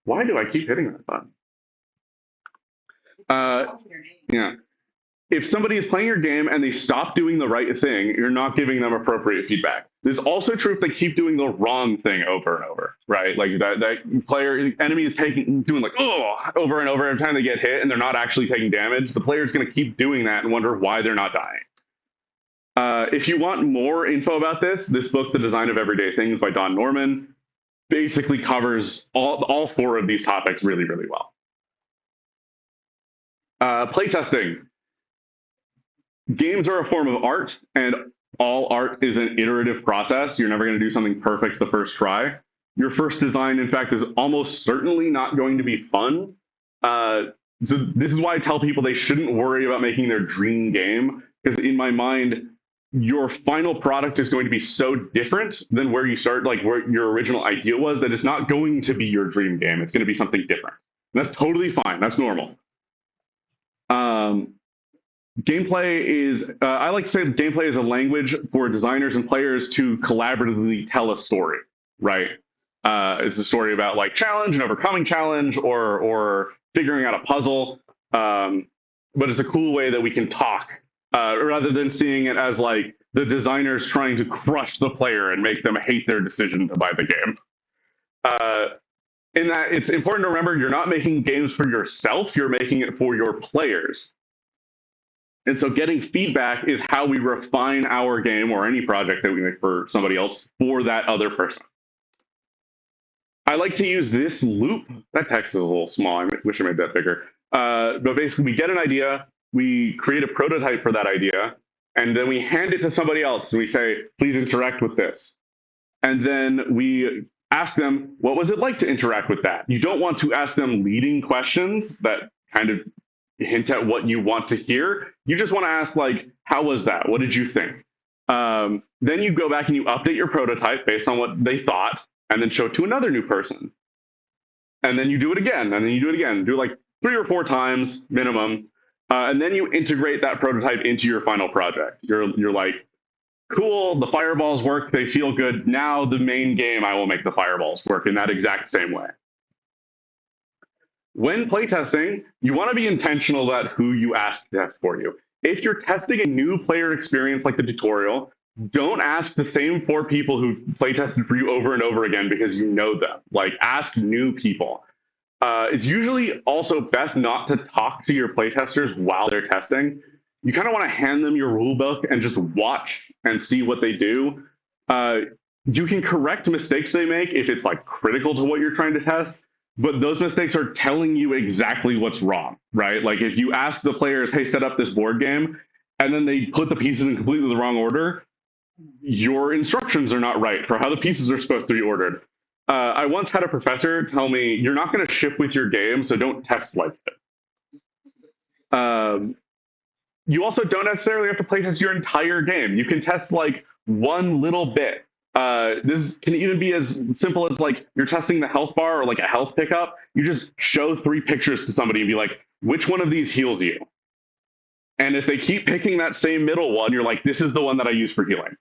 Why do I keep hitting that button? Yeah. If somebody is playing your game and they stop doing the right thing, you're not giving them appropriate feedback. This is also true if they keep doing the wrong thing over and over, right? Like that player, enemy is doing like, oh, over and over every time they get hit and they're not actually taking damage. The player is going to keep doing that and wonder why they're not dying. If you want more info about this book, The Design of Everyday Things by Don Norman, basically covers all four of these topics really, really well. Playtesting. Games are a form of art, and all art is an iterative process. You're never going to do something perfect the first try. Your first design, in fact, is almost certainly not going to be fun. So this is why I tell people they shouldn't worry about making their dream game, because in my mind, your final product is going to be so different than where you start, like where your original idea was, that it's not going to be your dream game. It's going to be something different. And that's totally fine. That's normal. Gameplay is, I like to say gameplay is a language for designers and players to collaboratively tell a story, right? It's a story about like challenge and overcoming challenge or figuring out a puzzle. But it's a cool way that we can talk rather than seeing it as like the designers trying to crush the player and make them hate their decision to buy the game. In that, it's important to remember you're not making games for yourself, you're making it for your players. And so getting feedback is how we refine our game or any project that we make for somebody else for that other person. I like to use this loop. That text is a little small. I wish I made that bigger. But basically, we get an idea, we create a prototype for that idea, and then we hand it to somebody else. And we say, please interact with this. And then we ask them, what was it like to interact with that? You don't want to ask them leading questions that kind of hint at what you want to hear. You just want to ask, like, how was that? What did you think? Then you go back and you update your prototype based on what they thought, and then show it to another new person. And then you do it again, and then you do it again. Do it like 3 or 4 times minimum, and then you integrate that prototype into your final project. You're like, cool, the fireballs work, they feel good. Now the main game, I will make the fireballs work in that exact same way. When playtesting, you want to be intentional about who you ask to test for you. If you're testing a new player experience like the tutorial, don't ask the same 4 people who playtested for you over and over again because you know them. Like, ask new people. It's usually also best not to talk to your playtesters while they're testing. You kind of want to hand them your rulebook and just watch and see what they do. You can correct mistakes they make if it's like critical to what you're trying to test, but those mistakes are telling you exactly what's wrong, right? Like if you ask the players, hey, set up this board game, and then they put the pieces in completely the wrong order, your instructions are not right for how the pieces are supposed to be ordered. I once had a professor tell me, you're not going to ship with your game, so don't test like it. You also don't necessarily have to playtest your entire game. You can test like one little bit. This can even be as simple as like you're testing the health bar or like a health pickup. You just show 3 pictures to somebody and be like, which one of these heals you? And if they keep picking that same middle one, you're like, this is the one that I use for healing.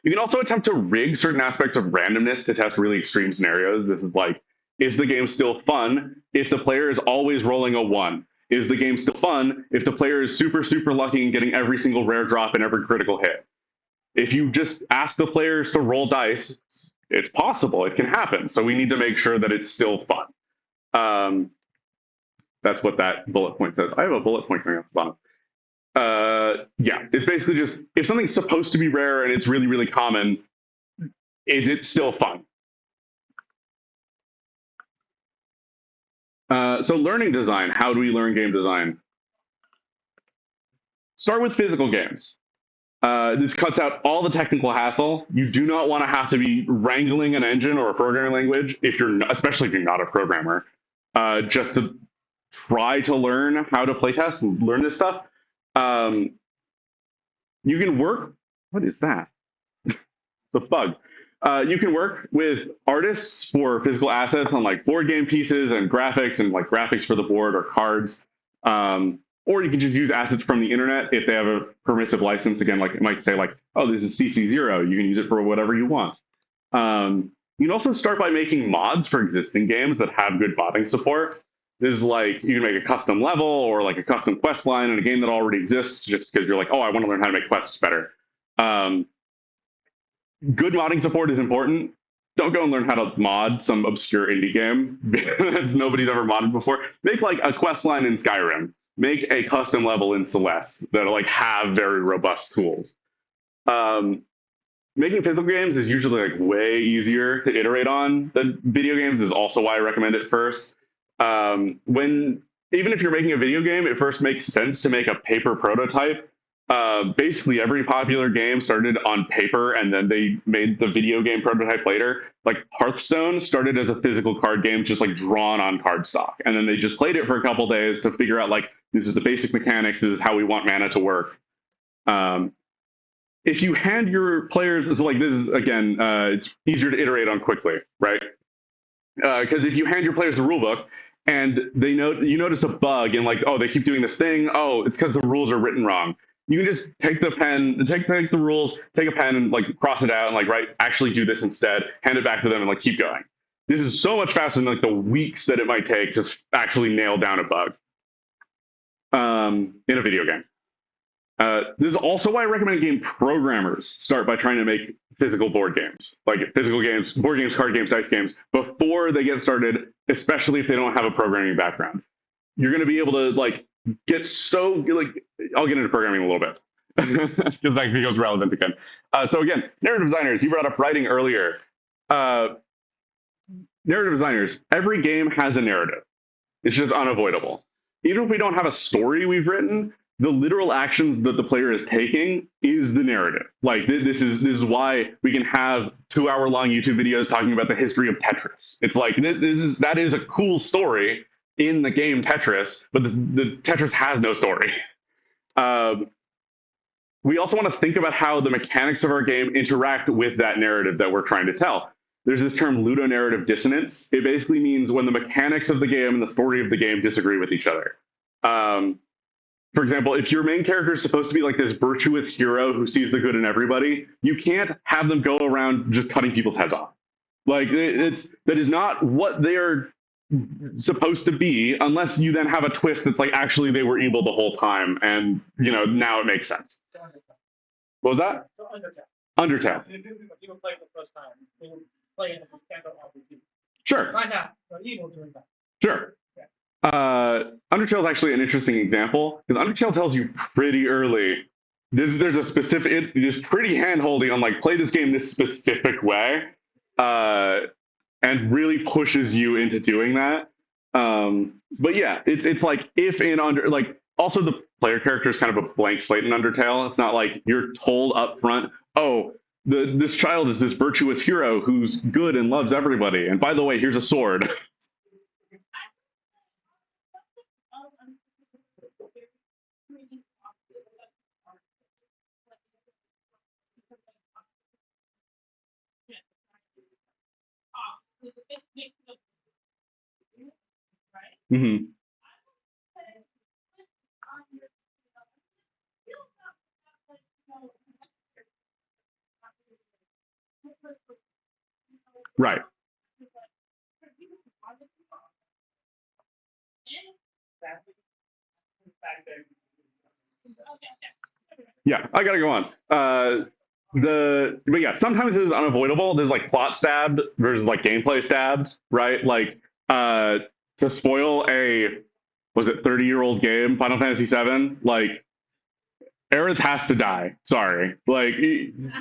You can also attempt to rig certain aspects of randomness to test really extreme scenarios. This is like, is the game still fun if the player is always rolling a 1? Is the game still fun if the player is super, super lucky and getting every single rare drop and every critical hit? If you just ask the players to roll dice, it's possible. It can happen. So we need to make sure that it's still fun. That's what that bullet point says. I have a bullet point coming off the bottom. Yeah, it's basically just, if something's supposed to be rare and it's really, really common, is it still fun? So learning design, how do we learn game design? Start with physical games. This cuts out all the technical hassle. You do not want to have to be wrangling an engine or a programming language, if you're not, especially if you're not a programmer, just to try to learn how to playtest and learn this stuff. You can work. What is that? The bug. You can work with artists for physical assets on like board game pieces and like graphics for the board or cards. Or you can just use assets from the internet if they have a permissive license. Again, like it might say like, oh, this is CC0. You can use it for whatever you want. You can also start by making mods for existing games that have good modding support. This is like, you can make a custom level or like a custom quest line in a game that already exists just because you're like, oh, I want to learn how to make quests better. Good modding support is important. Don't go and learn how to mod some obscure indie game that nobody's ever modded before. Make like a quest line in Skyrim. Make a custom level in Celeste that like have very robust tools. Making physical games is usually like way easier to iterate on than video games. Is also why I recommend it first. Even if you're making a video game, it first makes sense to make a paper prototype. Basically, every popular game started on paper, and then they made the video game prototype later. Like Hearthstone started as a physical card game, just like drawn on cardstock, and then they just played it for a couple days to figure out like this is the basic mechanics, this is how we want mana to work. If you hand your players, so like this is again, it's easier to iterate on quickly, right? Because if you hand your players the rulebook and you notice a bug and like, oh, they keep doing this thing, oh, it's because the rules are written wrong. You can just take the pen, take the rules, take a pen and like cross it out and like actually do this instead, hand it back to them and like keep going. This is so much faster than like the weeks that it might take to actually nail down a bug in a video game. This is also why I recommend game programmers start by trying to make physical board games, like physical games, board games, card games, dice games, before they get started, especially if they don't have a programming background. You're going to be able to like get so like, I'll get into programming a little bit because that becomes relevant again. So again, narrative designers, you brought up writing earlier. Narrative designers, every game has a narrative. It's just unavoidable. Even if we don't have a story we've written, the literal actions that the player is taking is the narrative. Like this is why we can have 2-hour-long YouTube videos talking about the history of Tetris. It's like that is a cool story, in the game Tetris, but the Tetris has no story. Um, we also want to think about how the mechanics of our game interact with that narrative that we're trying to tell. There's this term ludonarrative dissonance. It basically means when the mechanics of the game and the story of the game disagree with each other. Um, for example, if your main character is supposed to be like this virtuous hero who sees the good in everybody, you can't have them go around just cutting people's heads off. Like that is not what they are supposed to be, unless you then have a twist that's like actually they were evil the whole time, and now it makes sense. So Undertale. What was that? So Undertale. Undertale. You would play it the first time. You would play it as a standalone RPG. Sure. Find out they're evil doing that. Sure. Undertale is actually an interesting example because Undertale tells you pretty early. There's a specific. It is pretty hand-holding on like play this game this specific way, and really pushes you into doing that. But yeah, it's like if in under like also the player character is kind of a blank slate in Undertale. It's not like you're told up front, oh, this child is this virtuous hero who's good and loves everybody, and by the way, here's a sword. Hmm. Right. Yeah, I gotta go on. But yeah, sometimes it is unavoidable. There's like plot stabbed versus like gameplay stabbed, right? Like to spoil a was it 30-year-old game, Final Fantasy VII, like Aerith has to die. Sorry. Like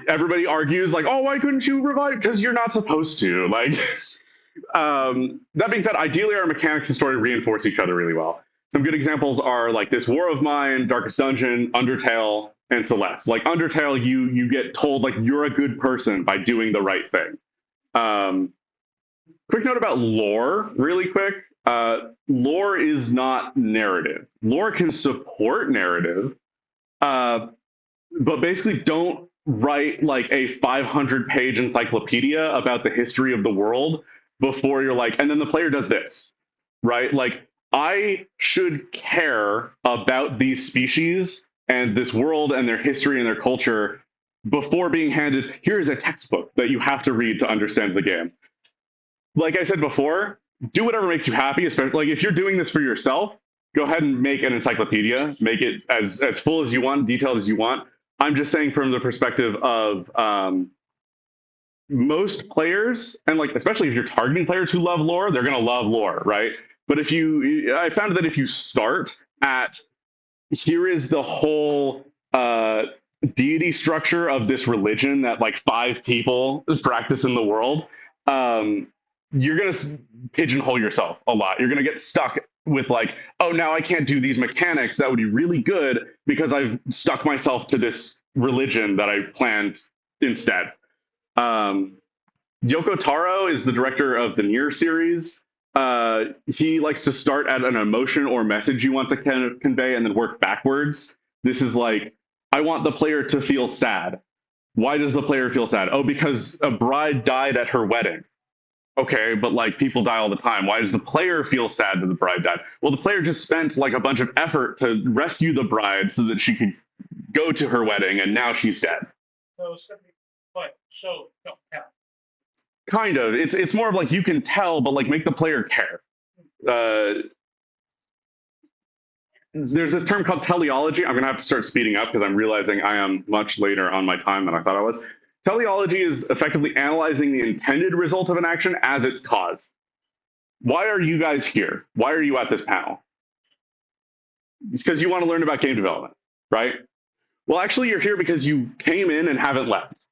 everybody argues like, oh, why couldn't you revive? Because you're not supposed to. Like that being said, ideally our mechanics and story reinforce each other really well. Some good examples are like this War of Mine, Darkest Dungeon, Undertale, and Celeste. Like Undertale, you get told like you're a good person by doing the right thing. Quick note about lore, really quick. Lore is not narrative. Lore can support narrative, but basically don't write like a 500-page encyclopedia about the history of the world before you're like, and then the player does this, right? Like, I should care about these species and this world and their history and their culture before being handed, here's a textbook that you have to read to understand the game. Like I said before, do whatever makes you happy, especially like if you're doing this for yourself, go ahead and make an encyclopedia, make it as full as you want, detailed as you want. I'm just saying from the perspective of most players, and like especially if you're targeting players who love lore, they're gonna love lore, right? But I found that if you start at here is the whole deity structure of this religion that like 5 people practice in the world, you're going to pigeonhole yourself a lot. You're going to get stuck with like, oh, now I can't do these mechanics that would be really good because I've stuck myself to this religion that I planned instead. Yoko Taro is the director of the Nier series. He likes to start at an emotion or message you want to kind of convey and then work backwards. This is like, I want the player to feel sad. Why does the player feel sad? Oh, because a bride died at her wedding. Okay, but like people die all the time. Why does the player feel sad that the bride died? Well, the player just spent like a bunch of effort to rescue the bride so that she could go to her wedding, and now she's dead. So, but show, don't tell. Kind of. It's more of like you can tell, but like make the player care. There's this term called teleology. I'm gonna have to start speeding up because I'm realizing I am much later on my time than I thought I was. Teleology is effectively analyzing the intended result of an action as its cause. Why are you guys here? Why are you at this panel? It's because you want to learn about game development, right? Well, actually, you're here because you came in and haven't left.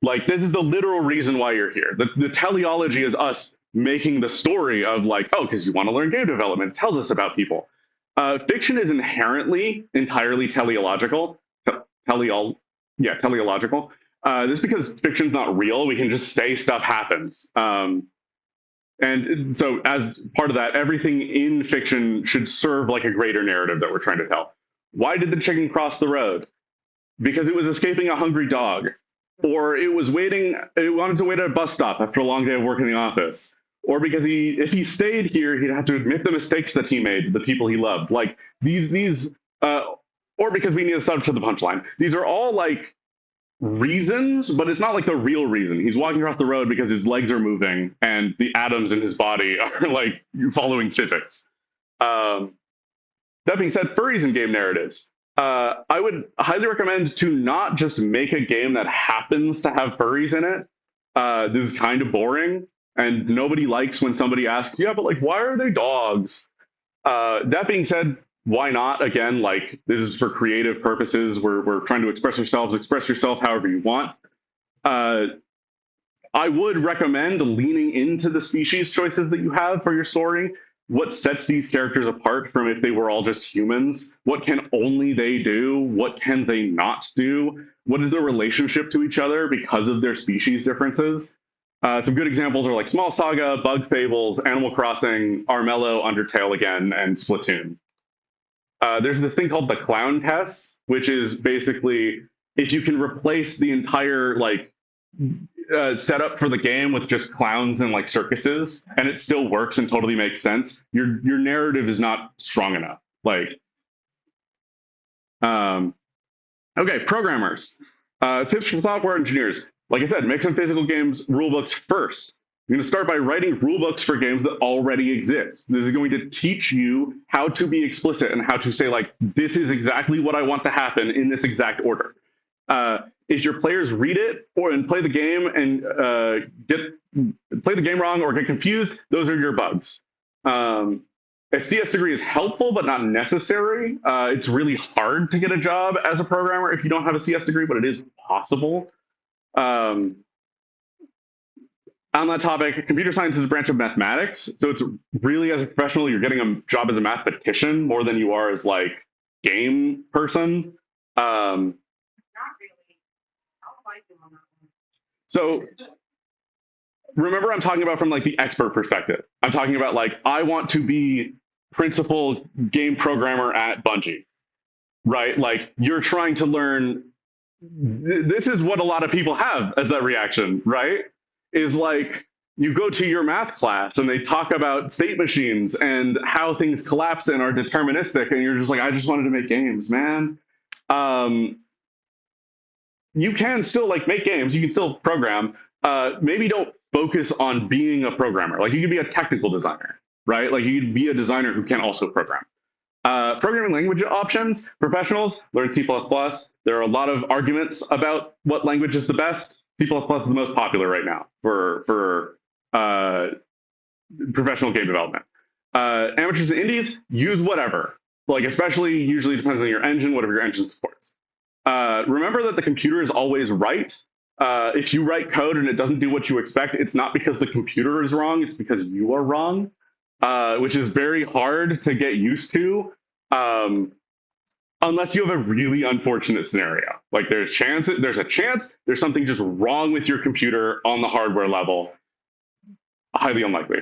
Like, this is the literal reason why you're here. The teleology is us making the story of like, oh, because you want to learn game development. It tells us about people. Fiction is inherently entirely teleological. Teleological. This is because fiction's not real. We can just say stuff happens. And so, as part of that, everything in fiction should serve like a greater narrative that we're trying to tell. Why did the chicken cross the road? Because it was escaping a hungry dog, or it wanted to wait at a bus stop after a long day of work in the office, or because if he stayed here, he'd have to admit the mistakes that he made to the people he loved. Like uh, or because we need a setup to the punchline. These are all like reasons, but it's not like the real reason. He's walking across the road because his legs are moving and the atoms in his body are like following physics. Um, that being said, furries in game narratives. I would highly recommend to not just make a game that happens to have furries in it. This is kind of boring, and nobody likes when somebody asks, "Yeah, but like, why are they dogs?" That being said, why not? Again, like this is for creative purposes. We're trying to express ourselves. Express yourself however you want. Uh, I would recommend leaning into the species choices that you have for your story. What sets these characters apart from if they were all just humans? What can only they do? What can they not do? What is their relationship to each other because of their species differences? Some good examples are like Small Saga, Bug Fables, Animal Crossing, Armello, Undertale again, and Splatoon. There's this thing called the clown test, which is basically if you can replace the entire like setup for the game with just clowns and like circuses, and it still works and totally makes sense. Your narrative is not strong enough. Like, um, okay, programmers. Tips for software engineers. Like I said, make some physical games rulebooks first. You're going to start by writing rulebooks for games that already exist. This is going to teach you how to be explicit and how to say, like, this is exactly what I want to happen in this exact order. If your players read it and play the game and play the game wrong or get confused, those are your bugs. A CS degree is helpful, but not necessary. It's really hard to get a job as a programmer if you don't have a CS degree, but it is possible. On that topic, computer science is a branch of mathematics, so it's really, as a professional, you're getting a job as a mathematician more than you are as like game person. Not really. I'll fight you on that one. So remember, I'm talking about from like the expert perspective. I'm talking about like I want to be principal game programmer at Bungie, right? Like you're trying to learn. This is what a lot of people have as that reaction, right? Is like you go to your math class and they talk about state machines and how things collapse and are deterministic, and you're just like, I just wanted to make games, man. You can still like make games, you can still program. Maybe don't focus on being a programmer. Like you could be a technical designer, right? Like you could be a designer who can also program. Programming language options, professionals, learn C++. There are a lot of arguments about what language is the best. C++ is the most popular right now for professional game development. Amateurs and indies, use whatever. Like especially, usually depends on your engine, whatever your engine supports. Remember that the computer is always right. If you write code and it doesn't do what you expect, it's not because the computer is wrong, it's because you are wrong, which is very hard to get used to. Unless you have a really unfortunate scenario. Like there's a chance there's something just wrong with your computer on the hardware level. Highly unlikely.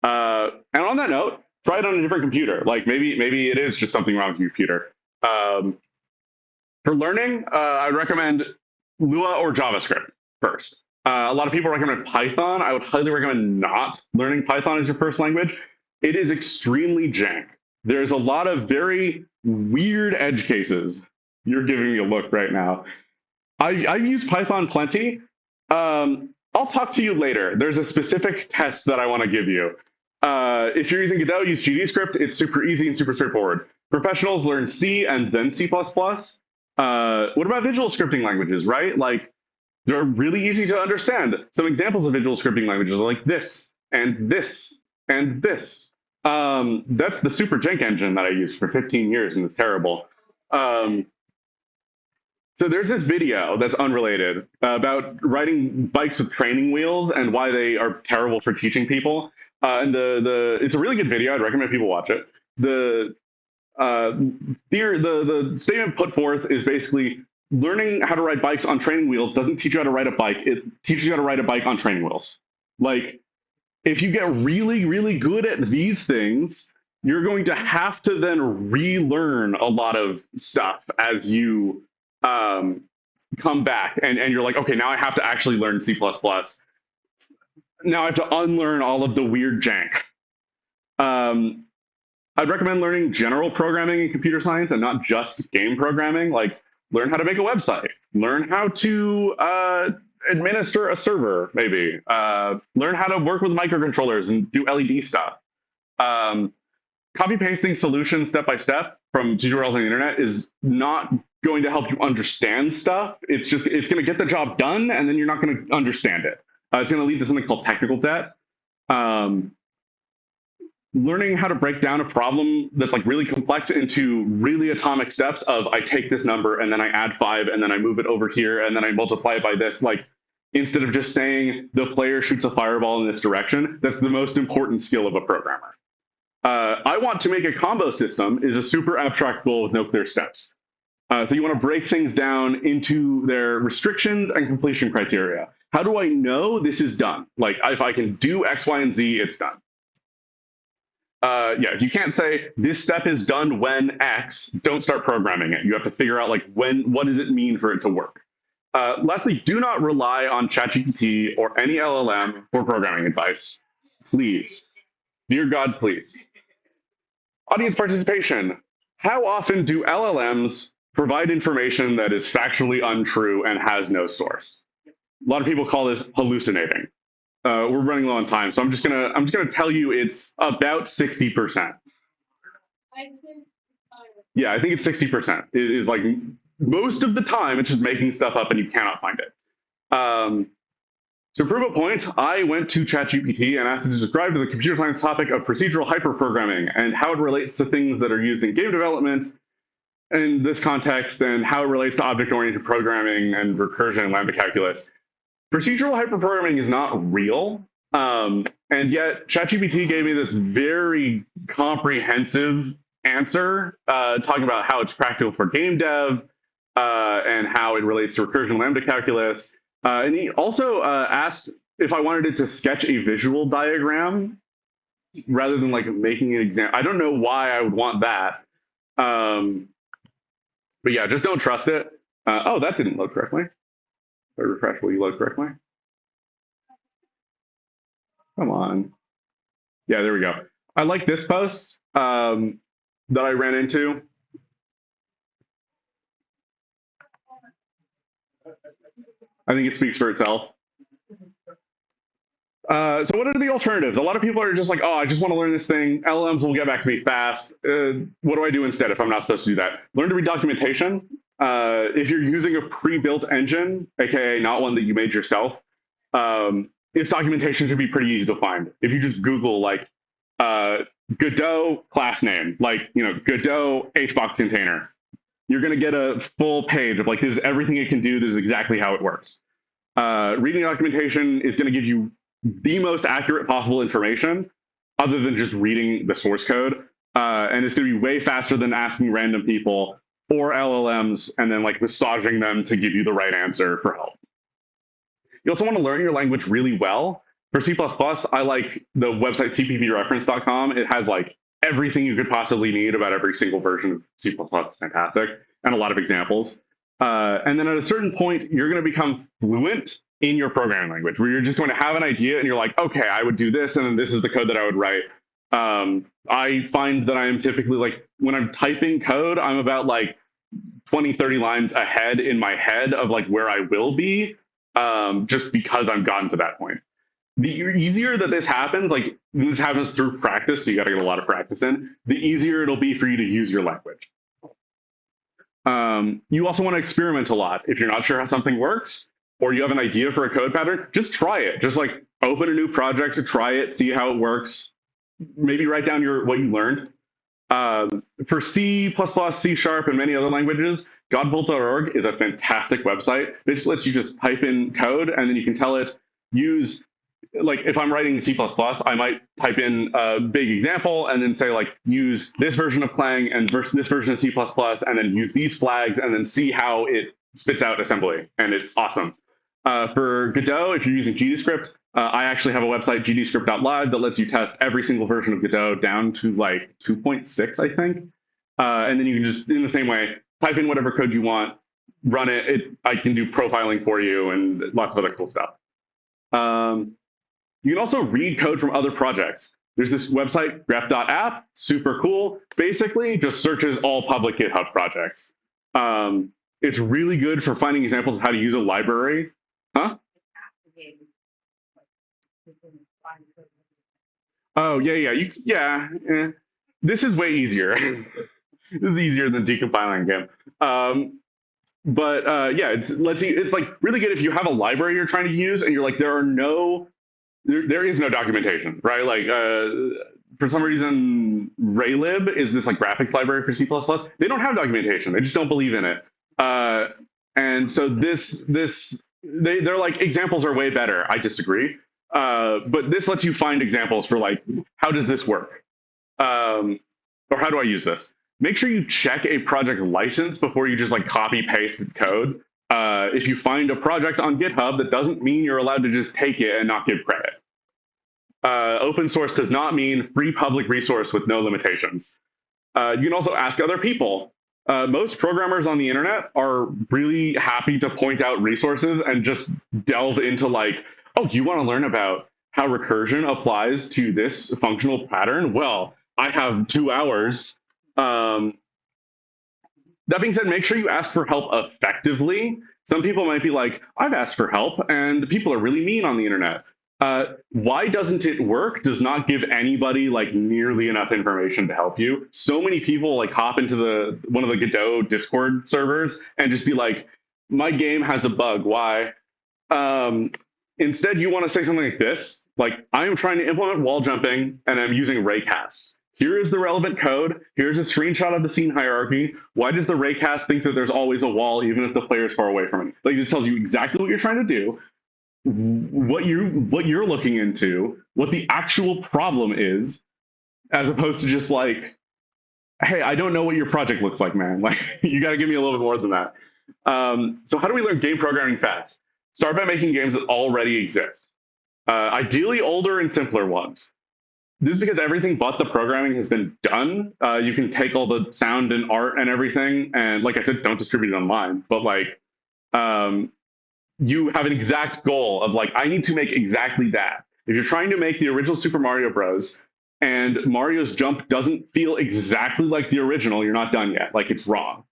And on that note, try it on a different computer. Like maybe it is just something wrong with your computer. For learning, I'd recommend Lua or JavaScript first. A lot of people recommend Python. I would highly recommend not learning Python as your first language. It is extremely jank. There's a lot of very weird edge cases. You're giving me a look right now. I've used Python plenty. I'll talk to you later. There's a specific test that I want to give you. If you're using Godot, use GDScript. It's super easy and super straightforward. Professionals learn C and then C++. What about visual scripting languages, right? Like, they're really easy to understand. Some examples of visual scripting languages are like this, and this, and this. That's the super jank engine that I used for 15 years, and it's terrible. So there's this video that's unrelated about riding bikes with training wheels and why they are terrible for teaching people. And it's a really good video. I'd recommend people watch it. The statement put forth is basically learning how to ride bikes on training wheels doesn't teach you how to ride a bike. It teaches you how to ride a bike on training wheels. Like If you get really, really good at these things, you're going to have to then relearn a lot of stuff as you um, come back. And you're like, okay, now I have to actually learn C++. Now I have to unlearn all of the weird jank. Um, I'd recommend learning general programming in computer science and not just game programming. Like, learn how to make a website, learn how to administer a server, maybe, learn how to work with microcontrollers and do LED stuff. Um, Copy pasting solutions step by step from tutorials on the internet is not going to help you understand stuff. It's going to get the job done, and then you're not going to understand it. It's going to lead to something called technical debt. Um, Learning how to break down a problem that's like really complex into really atomic steps of I take this number and then I add 5 and then I move it over here and then I multiply it by this, like instead of just saying the player shoots a fireball in this direction. That's the most important skill of a programmer. I want to make a combo system is a super abstract goal with no clear steps. So you want to break things down into their restrictions and completion criteria. How do I know this is done? Like if I can do X, Y, and Z, it's done. Yeah, you can't say this step is done when X. Don't start programming it. You have to figure out like what does it mean for it to work. Lastly, do not rely on ChatGPT or any LLM for programming advice. Please. Dear God, please. Audience participation. How often do LLMs provide information that is factually untrue and has no source? A lot of people call this hallucinating. We're running low on time, so I'm just gonna tell you it's about 60%. Yeah, I think it's 60%. It is like most of the time it's just making stuff up and you cannot find it. To prove a point, I went to ChatGPT and asked it to describe the computer science topic of procedural hyperprogramming and how it relates to things that are used in game development in this context and how it relates to object-oriented programming and recursion and lambda calculus. Procedural hyperprogramming is not real, and yet ChatGPT gave me this very comprehensive answer talking about how it's practical for game dev and how it relates to recursion and lambda calculus. And he also asked if I wanted it to sketch a visual diagram rather than like making an example. I don't know why I would want that. But yeah, just don't trust it. Oh, that didn't load correctly. If I refresh, will you load correctly? Come on. Yeah, there we go. I like this post that I ran into. I think it speaks for itself. So what are the alternatives? A lot of people are just like, oh, I just want to learn this thing. LLMs will get back to me fast. What do I do instead if I'm not supposed to do that? Learn to read documentation. If you're using a pre-built engine, aka not one that you made yourself, its documentation should be pretty easy to find. If you just Google like Godot class name, like Godot HBox container, you're going to get a full page of like this is everything it can do. This is exactly how it works. Reading documentation is going to give you the most accurate possible information, other than just reading the source code, and it's going to be way faster than asking random people or LLMs and then like massaging them to give you the right answer for help. You also want to learn your language really well. For C++, I like the website cppreference.com. It has like everything you could possibly need about every single version of C++. It's fantastic, and a lot of examples. And then at a certain point, you're going to become fluent in your programming language, where you're just going to have an idea and you're like, okay, I would do this, and then this is the code that I would write. I find that I am typically like, when I'm typing code, I'm about like 20, 30 lines ahead in my head of like where I will be, just because I've gotten to that point. The easier that this happens, like this happens through practice, so you got to get a lot of practice in, the easier it'll be for you to use your language. You also want to experiment a lot. If you're not sure how something works, or you have an idea for a code pattern, just try it. Just like open a new project to try it, see how it works. Maybe write down what you learned. For C++, C#, and many other languages, godbolt.org is a fantastic website. It just lets you just type in code, and then you can tell it use, like if I'm writing C++, I might type in a big example and then say like use this version of Clang and this version of C++, and then use these flags and then see how it spits out assembly, and it's awesome. For Godot, if you're using GDScript, I actually have a website, gdscript.live, that lets you test every single version of Godot down to like 2.6, I think. And then you can just, in the same way, type in whatever code you want, run it. I can do profiling for you and lots of other cool stuff. You can also read code from other projects. There's this website, grep.app, super cool. Basically, just searches all public GitHub projects. It's really good for finding examples of how to use a library. Huh? Oh, yeah. This is way easier. This is easier than decompiling game. Yeah, it's like really good if you have a library you're trying to use and you're like, there is no documentation, right? Like, for some reason, Raylib is this like graphics library for C++. They don't have documentation. They just don't believe in it. And so they're like, examples are way better. I disagree. But this lets you find examples for like, how does this work? Or how do I use this? Make sure you check a project license before you just like copy paste code. If you find a project on GitHub, that doesn't mean you're allowed to just take it and not give credit. Open source does not mean free public resource with no limitations. You can also ask other people. Most programmers on the internet are really happy to point out resources and just delve into like, oh, you want to learn about how recursion applies to this functional pattern? Well, I have 2 hours. That being said, make sure you ask for help effectively. Some people might be like, I've asked for help and people are really mean on the internet. Why doesn't it work does not give anybody like nearly enough information to help you. So many people like hop into one of the Godot Discord servers and just be like, my game has a bug. Why? Instead, you want to say something like this, like, I am trying to implement wall jumping and I'm using raycasts. Here is the relevant code. Here's a screenshot of the scene hierarchy. Why does the raycast think that there's always a wall, even if the player is far away from it? Like, this tells you exactly what you're trying to do, what you're looking into, what the actual problem is, as opposed to just like, hey, I don't know what your project looks like, man. Like, you got to give me a little bit more than that. So how do we learn game programming fast? Start by making games that already exist. Ideally older and simpler ones. This is because everything but the programming has been done. You can take all the sound and art and everything, and like I said, don't distribute it online. But like, you have an exact goal of like, I need to make exactly that. If you're trying to make the original Super Mario Bros. And Mario's jump doesn't feel exactly like the original, you're not done yet. Like, it's wrong.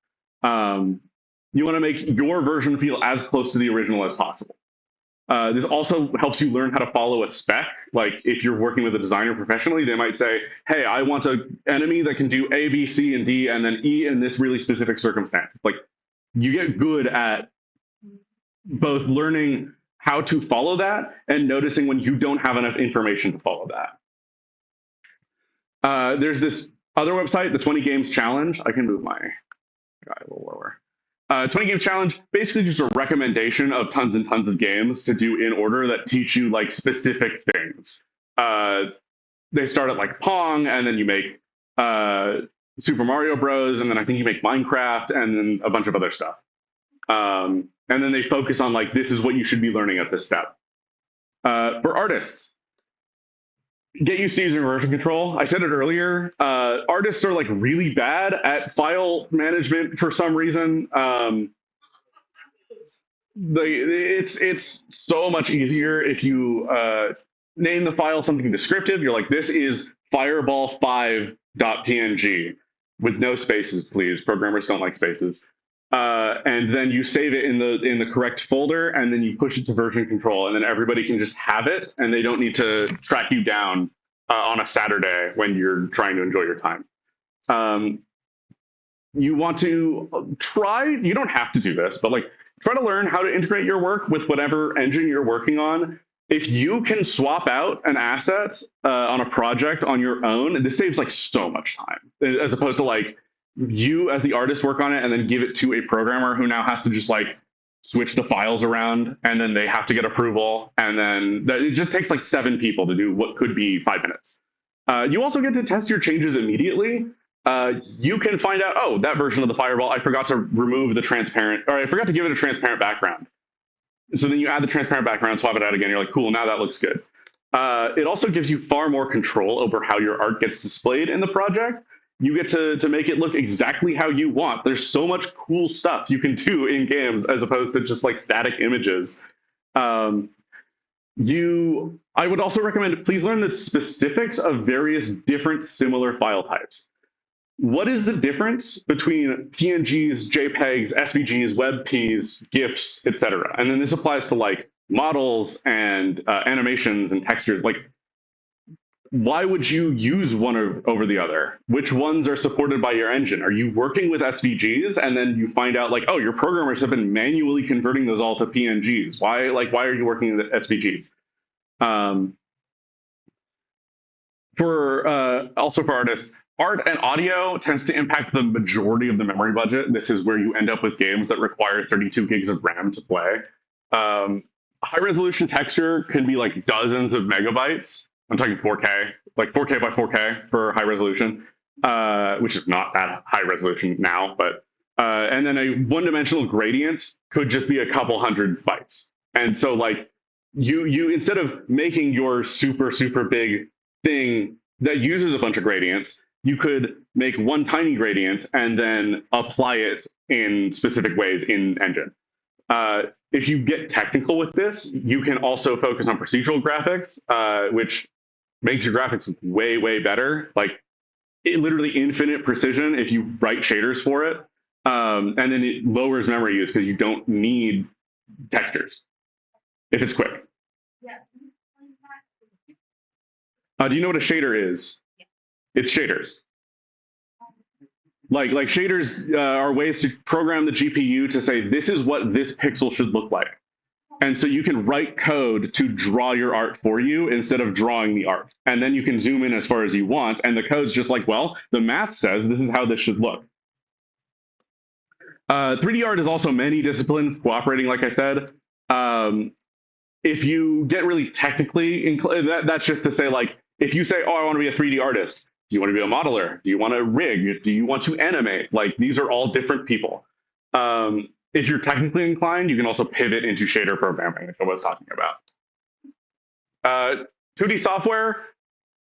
You want to make your version feel as close to the original as possible. This also helps you learn how to follow a spec. Like, if you're working with a designer professionally, they might say, hey, I want an enemy that can do A, B, C, and D, and then E in this really specific circumstance. Like, you get good at both learning how to follow that and noticing when you don't have enough information to follow that. There's this other website, the 20 Games Challenge. I can move my guy a little lower. 20 Game Challenge, basically just a recommendation of tons and tons of games to do in order that teach you like specific things. They start at like Pong, and then you make Super Mario Bros, and then I think you make Minecraft, and then a bunch of other stuff. And then they focus on like, this is what you should be learning at this step. For artists, get used to using version control. I said it earlier. Artists are like really bad at file management for some reason. It's so much easier if you name the file something descriptive. You're like, this is fireball5.png with no spaces, please. Programmers don't like spaces. And then you save it in the correct folder, and then you push it to version control, and then everybody can just have it, and they don't need to track you down on a Saturday when you're trying to enjoy your time. You want to try, you don't have to do this, but like, try to learn how to integrate your work with whatever engine you're working on. If you can swap out an asset on a project on your own, this saves like so much time, as opposed to like, you as the artist work on it and then give it to a programmer who now has to just like switch the files around, and then they have to get approval, and then it just takes like 7 people to do what could be 5 minutes. You also get to test your changes immediately. You can find out, oh, that version of the Fireball, I forgot to remove the transparent, or I forgot to give it a transparent background. So then you add the transparent background, swap it out again. You're like, cool, now that looks good. It also gives you far more control over how your art gets displayed in the project. You get to make it look exactly how you want. There's so much cool stuff you can do in games as opposed to just like static images. Um, I would also recommend please learn the specifics of various different similar file types. What is the difference between PNGs, JPEGs, SVGs, WebPs, GIFs, etc.? And then this applies to like models and animations and textures. Like, why would you use one over the other? Which ones are supported by your engine? Are you working with SVGs and then you find out like, oh, your programmers have been manually converting those all to PNGs? Why are you working with SVGs? Um, for also for artists, art and audio tends to impact the majority of the memory budget. This is where you end up with games that require 32 gigs of RAM to play. High resolution texture can be like dozens of megabytes. I'm talking 4K, like 4K by 4K for high resolution, which is not that high resolution now, but and then a one-dimensional gradient could just be a couple hundred bytes. And so like you instead of making your super big thing that uses a bunch of gradients, you could make one tiny gradient and then apply it in specific ways in engine. If you get technical with this, you can also focus on procedural graphics, which makes your graphics way better. Like literally infinite precision if you write shaders for it. And then it lowers memory use because you don't need textures if it's quick. Yeah. Do you know what a shader is? It's shaders. Like shaders are ways to program the GPU to say this is what this pixel should look like, and so you can write code to draw your art for you instead of drawing the art, and then you can zoom in as far as you want, and the code's just like, well, the math says this is how this should look. 3D art is also many disciplines cooperating, like I said. If you get really technically, that's just to say, like, if you say, oh, I want to be a 3D artist, do you want to be a modeler? Do you want to rig? Do you want to animate? Like, these are all different people. If you're technically inclined, you can also pivot into shader programming, which I was talking about. 2D software,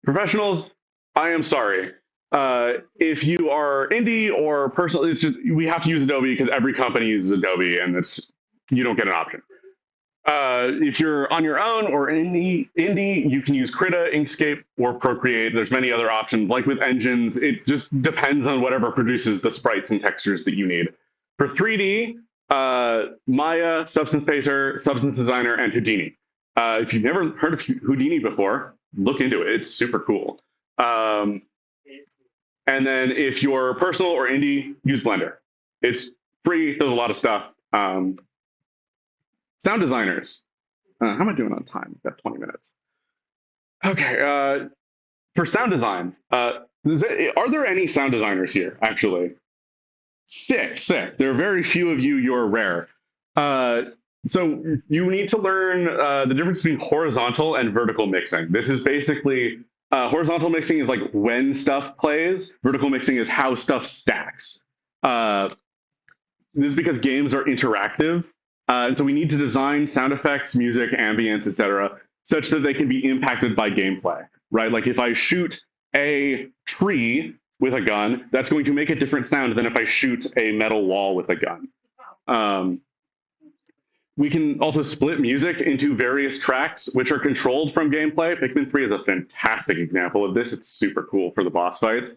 professionals, I am sorry. If you are indie or personal, it's just, we have to use Adobe because every company uses Adobe and it's just, you don't get an option. If you're on your own or indie, you can use Krita, Inkscape, or Procreate. There's many other options. Like with engines, it just depends on whatever produces the sprites and textures that you need. For 3D, Maya, Substance Painter, Substance Designer, and Houdini. If you've never heard of Houdini before, look into it. It's super cool. And then if you're personal or indie, use Blender. It's free, does a lot of stuff. Sound designers. How am I doing on time? I've got 20 minutes. Okay. For sound design, are there any sound designers here, actually? Sick. There are very few of you. You're rare. So you need to learn the difference between horizontal and vertical mixing. This is basically, horizontal mixing is like when stuff plays. Vertical mixing is how stuff stacks. This is because games are interactive. And so we need to design sound effects, music, ambience, etc., such that they can be impacted by gameplay, right? Like if I shoot a tree with a gun, that's going to make a different sound than if I shoot a metal wall with a gun. We can also split music into various tracks, which are controlled from gameplay. Pikmin 3 is a fantastic example of this. It's super cool for the boss fights.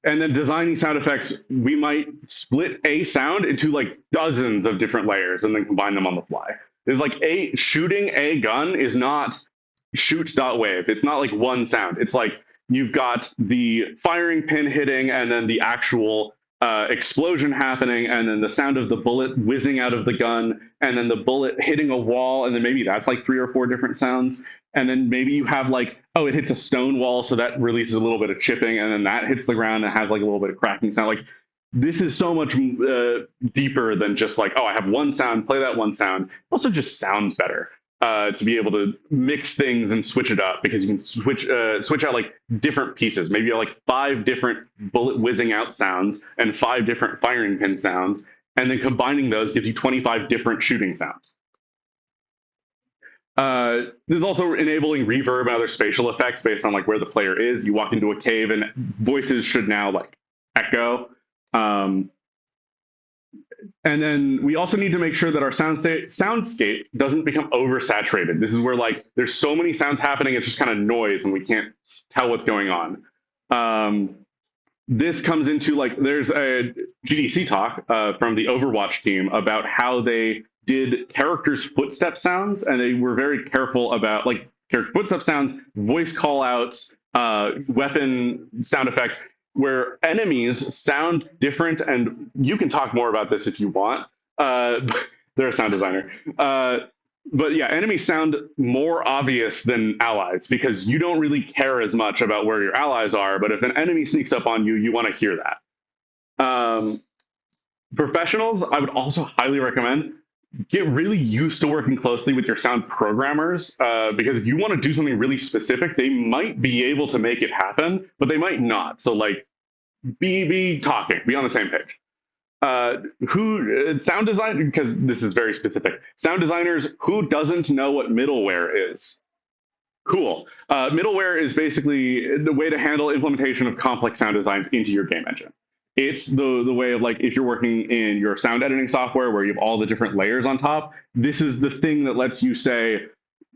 And then designing sound effects, we might split a sound into like dozens of different layers and then combine them on the fly. It's like shooting a gun is not shoot.wave. It's not like one sound. It's like you've got the firing pin hitting and then the actual explosion happening and then the sound of the bullet whizzing out of the gun and then the bullet hitting a wall and then maybe that's like 3 or 4 different sounds. And then maybe you have like, oh, it hits a stone wall, so that releases a little bit of chipping, and then that hits the ground and has like a little bit of cracking sound. Like this is so much deeper than just like, oh, I have one sound, play that one sound. It also just sounds better to be able to mix things and switch it up because you can switch out like different pieces. Maybe you have like 5 different bullet whizzing out sounds and 5 different firing pin sounds, and then combining those gives you 25 different shooting sounds. This is also enabling reverb and other spatial effects based on like where the player is. You walk into a cave and voices should now like echo. And then we also need to make sure that our soundscape doesn't become oversaturated. This is where like there's so many sounds happening, it's just kind of noise and we can't tell what's going on. This comes into like there's a GDC talk from the Overwatch team about how they did characters' footstep sounds, and they were very careful about like character footstep sounds, voice call outs, weapon sound effects, where enemies sound different. And you can talk more about this if you want. They're a sound designer. But yeah, enemies sound more obvious than allies because you don't really care as much about where your allies are. But if an enemy sneaks up on you, you want to hear that. Professionals, I would also highly recommend get really used to working closely with your sound programmers because if you want to do something really specific, they might be able to make it happen, but they might not. So like, be talking, be on the same page. Sound design, because this is very specific. Sound designers, who doesn't know what middleware is? Cool. Middleware is basically the way to handle implementation of complex sound designs into your game engine. It's the way of like if you're working in your sound editing software where you have all the different layers on top, this is the thing that lets you say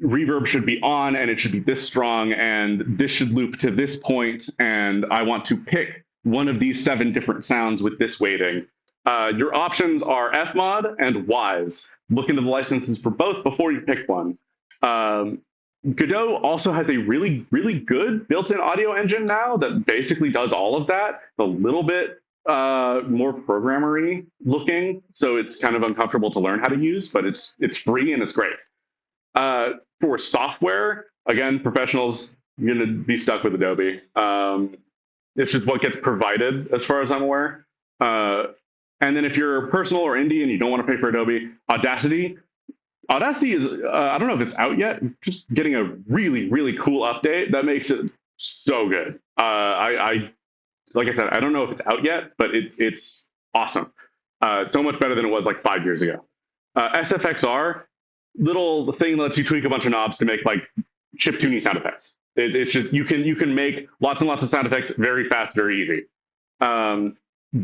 reverb should be on and it should be this strong and this should loop to this point and I want to pick one of these 7 different sounds with this weighting. Your options are Fmod and Wise. Look into the licenses for both before you pick one. Godot also has a really, really good built-in audio engine now that basically does all of that. It's a little bit more programmery looking, so it's kind of uncomfortable to learn how to use, but it's free and it's great. For software, again, professionals, you're going to be stuck with Adobe. It's just what gets provided, as far as I'm aware. And then if you're personal or indie and you don't want to pay for Adobe, Audacity is, I don't know if it's out yet, just getting a really, really cool update that makes it so good. Like I said, I don't know if it's out yet, but it's awesome. So much better than it was like 5 years ago. SFXR, little thing that lets you tweak a bunch of knobs to make like chiptune sound effects. It's just you can make lots and lots of sound effects very fast, very easy.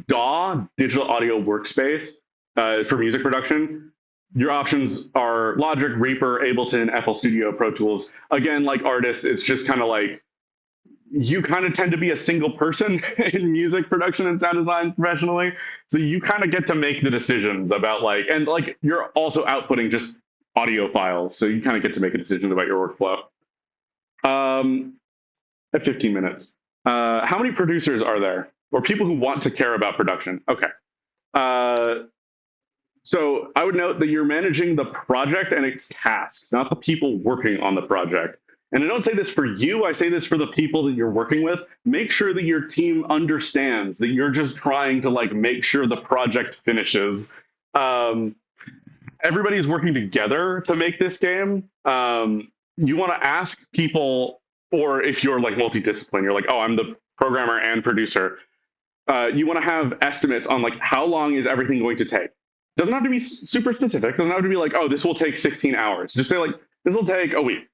DAW, Digital Audio Workspace, for music production. Your options are Logic, Reaper, Ableton, FL Studio, Pro Tools. Again, like artists, it's just kind of like you kind of tend to be a single person in music production and sound design professionally. So you kind of get to make the decisions about like, and like you're also outputting just audio files. So you kind of get to make a decision about your workflow. At 15 minutes. How many producers are there? Or people who want to care about production? Okay. So I would note that you're managing the project and its tasks, not the people working on the project. And I don't say this for you, I say this for the people that you're working with. Make sure that your team understands that you're just trying to like make sure the project finishes. Everybody's working together to make this game. You want to ask people, or if you're like multidisciplinary, you're like, oh, I'm the programmer and producer. You want to have estimates on like how long is everything going to take. Doesn't have to be super specific. Doesn't have to be like, oh, this will take 16 hours. Just say like, this will take a week,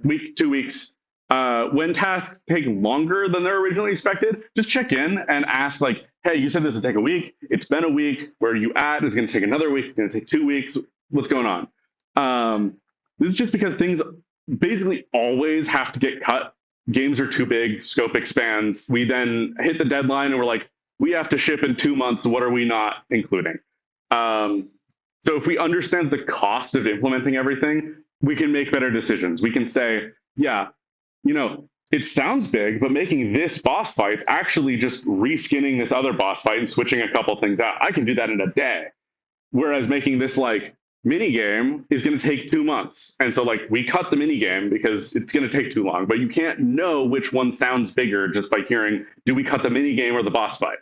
week, 2 weeks. When tasks take longer than they're originally expected, just check in and ask like, hey, you said this would take a week. It's been a week. Where are you at? It's going to take another week. It's going to take 2 weeks. What's going on? This is just because things basically always have to get cut. Games are too big, scope expands. We then hit the deadline and we're like, we have to ship in 2 months. What are we not including? So if we understand the cost of implementing everything, we can make better decisions. We can say, yeah, it sounds big, but making this boss fight's actually just reskinning this other boss fight and switching a couple things out. I can do that in a day. Whereas making this like mini game is going to take 2 months. And so like we cut the mini game because it's going to take too long, but you can't know which one sounds bigger just by hearing, do we cut the mini game or the boss fight?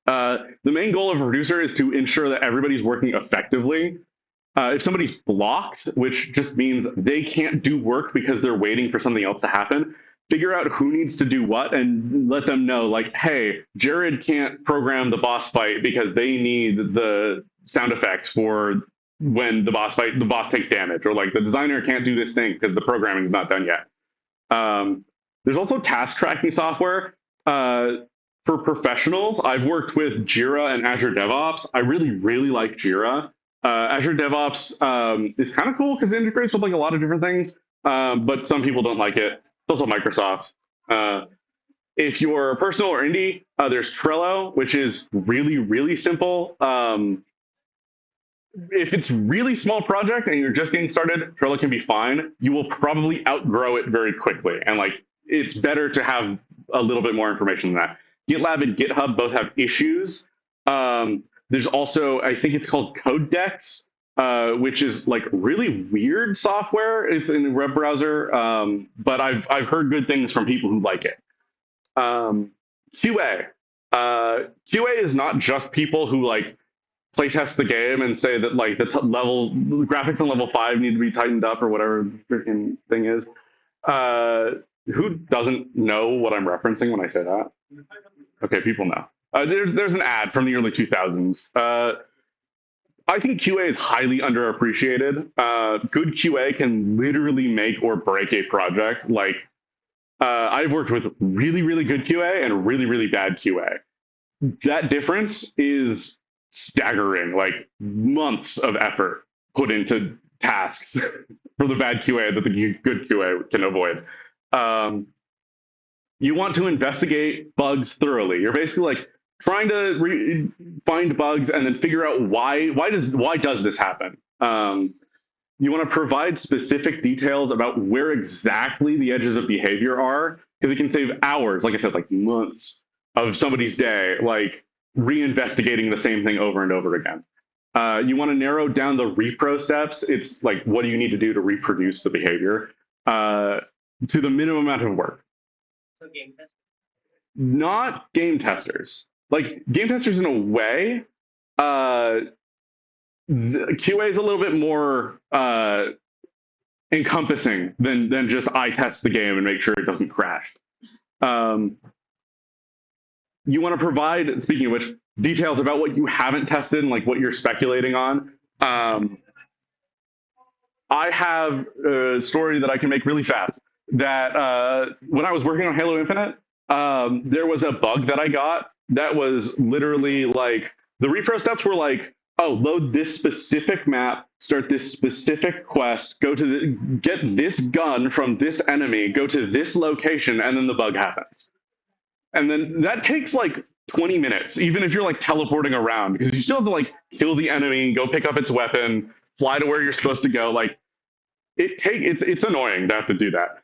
The main goal of a producer is to ensure that everybody's working effectively. If somebody's blocked, which just means they can't do work because they're waiting for something else to happen, figure out who needs to do what and let them know, like, hey, Jared can't program the boss fight because they need the sound effects for when the boss takes damage, or like the designer can't do this thing because the programming is not done yet. There's also task tracking software. For professionals, I've worked with Jira and Azure DevOps. I really, really like Jira. Azure DevOps is kind of cool because it integrates with like a lot of different things, but some people don't like it. It's also Microsoft. Uh, if you're personal or indie, there's Trello, which is really, really simple. If it's really small project and you're just getting started, Trello can be fine. You will probably outgrow it very quickly, and like it's better to have a little bit more information than that. GitLab and GitHub both have issues. There's also, I think it's called Codex, which is like really weird software. It's in a web browser, but I've heard good things from people who like it. QA. QA is not just people who like playtest the game and say that like the graphics on level 5 need to be tightened up or whatever the freaking thing is. Who doesn't know what I'm referencing when I say that? Okay, people know. There's an ad from the early 2000s. I think QA is highly underappreciated. Good QA can literally make or break a project. Like, I've worked with really, really good QA and really, really bad QA. That difference is staggering. Like, months of effort put into tasks for the bad QA that the good QA can avoid. You want to investigate bugs thoroughly. You're basically like trying to find bugs and then figure out why does this happen. You want to provide specific details about where exactly the edges of behavior are, because it can save hours, like I said, like months of somebody's day, like reinvestigating the same thing over and over again. You want to narrow down the repro steps. It's like, what do you need to do to reproduce the behavior to the minimum amount of work. So game test. Not game testers. Like game testers in a way, QA is a little bit more encompassing than just I test the game and make sure it doesn't crash. You want to provide, speaking of which, details about what you haven't tested and like what you're speculating on. I have a story that I can make really fast. That when I was working on Halo Infinite, there was a bug that I got that was literally like the repro steps were like, oh, load this specific map, start this specific quest, get this gun from this enemy, go to this location, and then the bug happens. And then that takes like 20 minutes, even if you're like teleporting around, because you still have to like kill the enemy, go pick up its weapon, fly to where you're supposed to go. Like it's annoying to have to do that.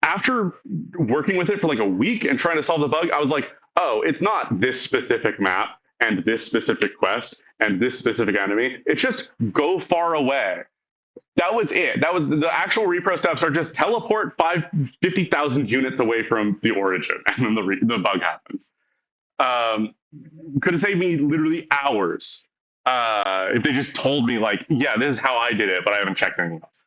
After working with it for like a week and trying to solve the bug, I was like, oh, it's not this specific map and this specific quest and this specific enemy. It's just go far away. That was it. That was the actual repro steps are just teleport 50,000 units away from the origin, and then the bug happens. Could have saved me literally hours if they just told me like, yeah, this is how I did it, but I haven't checked anything else.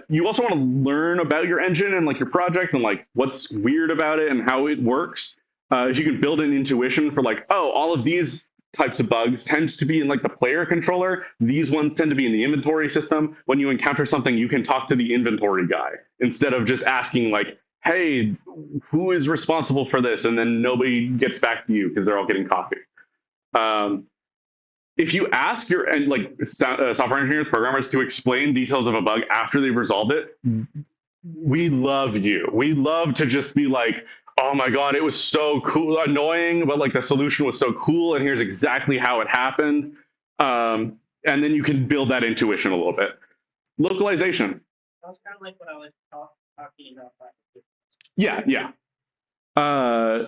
You also want to learn about your engine and like your project and like what's weird about it and how it works. If you can build an intuition for like, oh, all of these types of bugs tend to be in like the player controller. These ones tend to be in the inventory system. When you encounter something, you can talk to the inventory guy instead of just asking like, hey, who is responsible for this? And then nobody gets back to you because they're all getting coffee. If you ask your and like software engineers, programmers to explain details of a bug after they've resolved it, we love you. We love to just be like, oh my God, it was so cool, annoying, but like the solution was so cool, and here's exactly how it happened. And then you can build that intuition a little bit. Localization. That was kind of like what I was talking about. Yeah.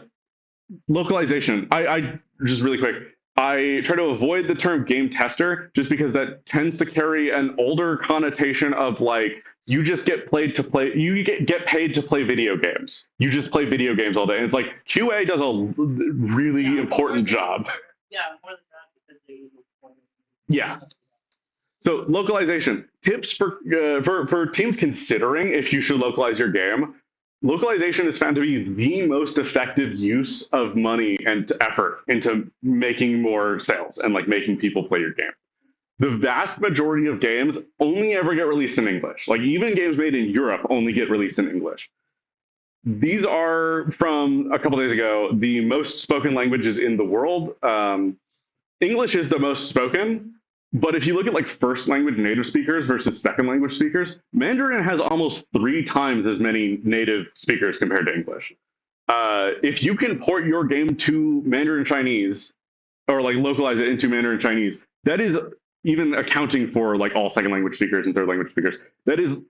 Localization. I just really quick. I try to avoid the term game tester just because that tends to carry an older connotation of like you just get paid to play video games. You just play video games all day. And it's like QA does a really important job. Yeah, more than that because they use Yeah. So localization tips for teams considering if you should localize your game. Localization is found to be the most effective use of money and effort into making more sales and like making people play your game. The vast majority of games only ever get released in English. Like even games made in Europe only get released in English. These are from a couple days ago the most spoken languages in the world. English is the most spoken, but if you look at like first language native speakers versus second language speakers, Mandarin has almost 3 times as many native speakers compared to English. If you can port your game to Mandarin Chinese or like localize it into Mandarin Chinese, that is even accounting for like all second language speakers and third language speakers. That is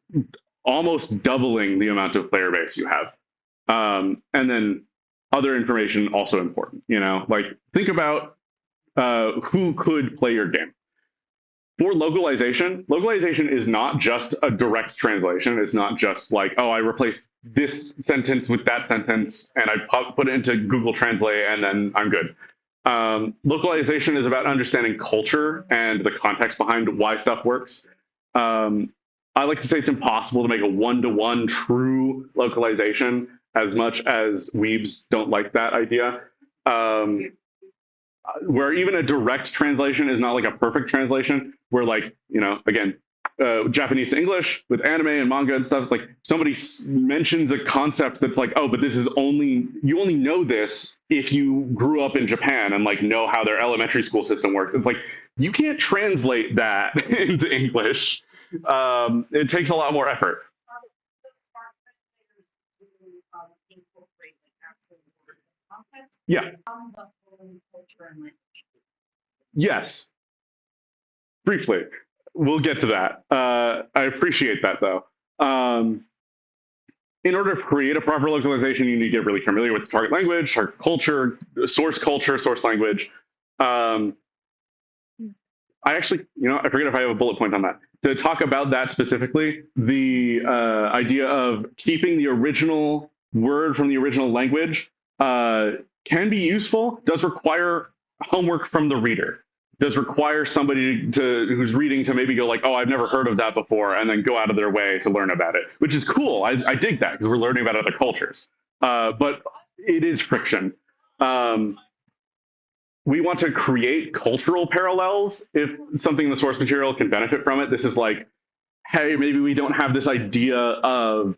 almost doubling the amount of player base you have. And then other information also important. You know, like think about who could play your game. For localization, localization is not just a direct translation. It's not just like, oh, I replaced this sentence with that sentence and I put it into Google Translate and then I'm good. Localization is about understanding culture and the context behind why stuff works. I like to say it's impossible to make a one-to-one true localization, as much as weebs don't like that idea. Where even a direct translation is not like a perfect translation, where like, you know, again, Japanese to English with anime and manga and stuff, it's like somebody mentions a concept that's like, oh, but this is only, you only know this if you grew up in Japan and like know how their elementary school system works. It's like, you can't translate that into English. It takes a lot more effort. The smart translators do incorporate like actual words and concepts Yeah. from the whole culture and language. Yes. Briefly. We'll get to that. I appreciate that though. In order to create a proper localization, you need to get really familiar with the target language, target culture, source language. I actually, you know, I forget if I have a bullet point on that. To talk about that specifically, the idea of keeping the original word from the original language can be useful, does require homework from the reader. Does require somebody who's reading to maybe go like, oh, I've never heard of that before, and then go out of their way to learn about it, which is cool. I dig that because we're learning about other cultures. But it is friction. We want to create cultural parallels. If something in the source material can benefit from it, this is like, hey, maybe we don't have this idea of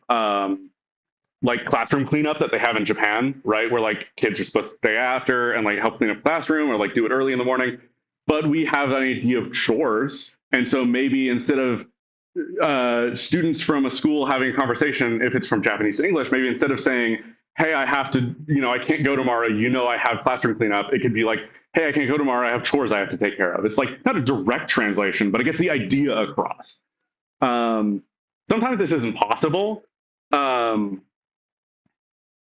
like classroom cleanup that they have in Japan, right? Where like kids are supposed to stay after and like help clean up classroom or like do it early in the morning. But we have an idea of chores. And so maybe instead of students from a school having a conversation, if it's from Japanese to English, maybe instead of saying, hey, I have to, you know, I can't go tomorrow, you know, I have classroom cleanup, it could be like, hey, I can't go tomorrow, I have chores I have to take care of. It's like not a direct translation, but it gets the idea across. Sometimes this isn't possible. An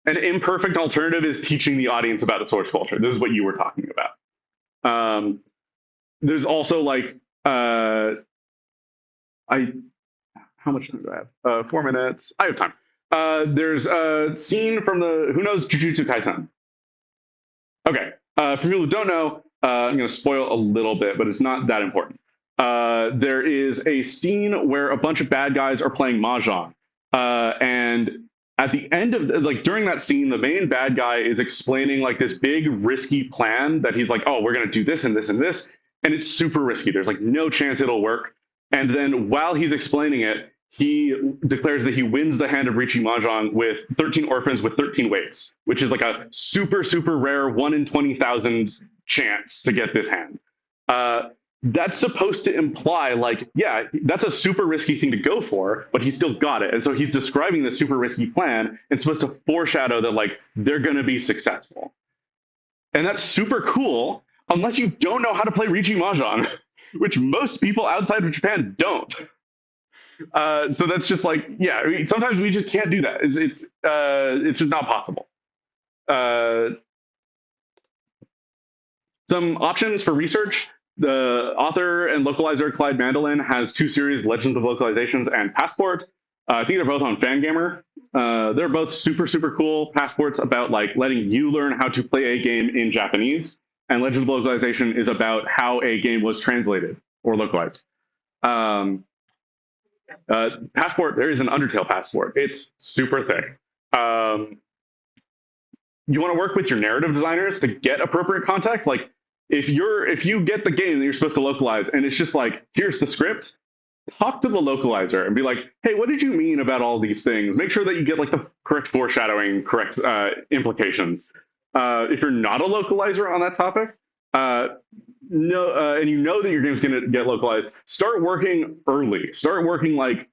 imperfect alternative is teaching the audience about the source culture. This is what you were talking about. There's also like, how much time do I have? 4 minutes. I have time. There's a scene from who knows Jujutsu Kaisen? Okay. For people who don't know, I'm going to spoil a little bit, but it's not that important. There is a scene where a bunch of bad guys are playing Mahjong. And at the end of, like, during that scene, the main bad guy is explaining, like, this big, risky plan that he's like, oh, we're going to do this and this and this. And it's super risky. There's, like, no chance it'll work. And then while he's explaining it, he declares that he wins the hand of Riichi Mahjong with 13 orphans with 13 weights, which is like a super, super rare 1 in 20,000 chance to get this hand. That's supposed to imply, like, yeah, that's a super risky thing to go for, but he still got it. And so he's describing the super risky plan and supposed to foreshadow that, like, they're going to be successful. And that's super cool, unless you don't know how to play Riichi Mahjong, which most people outside of Japan don't. So that's just like, yeah, I mean, sometimes we just can't do that. It's just not possible. Some options for research. The author and localizer Clyde Mandelin has 2 series, Legends of Localizations and Passport. I think they're both on Fangamer. They're both super, super cool passports about like letting you learn how to play a game in Japanese. And Legends of Localization is about how a game was translated or localized. Passport, there is an Undertale passport. It's super thick. You want to work with your narrative designers to get appropriate context. Like if you get the game that you're supposed to localize and it's just like, here's the script, talk to the localizer and be like, hey, what did you mean about all these things? Make sure that you get like the correct foreshadowing, correct implications. If you're not a localizer on that topic, no, and you know that your game's going to get localized, start working early. Start working like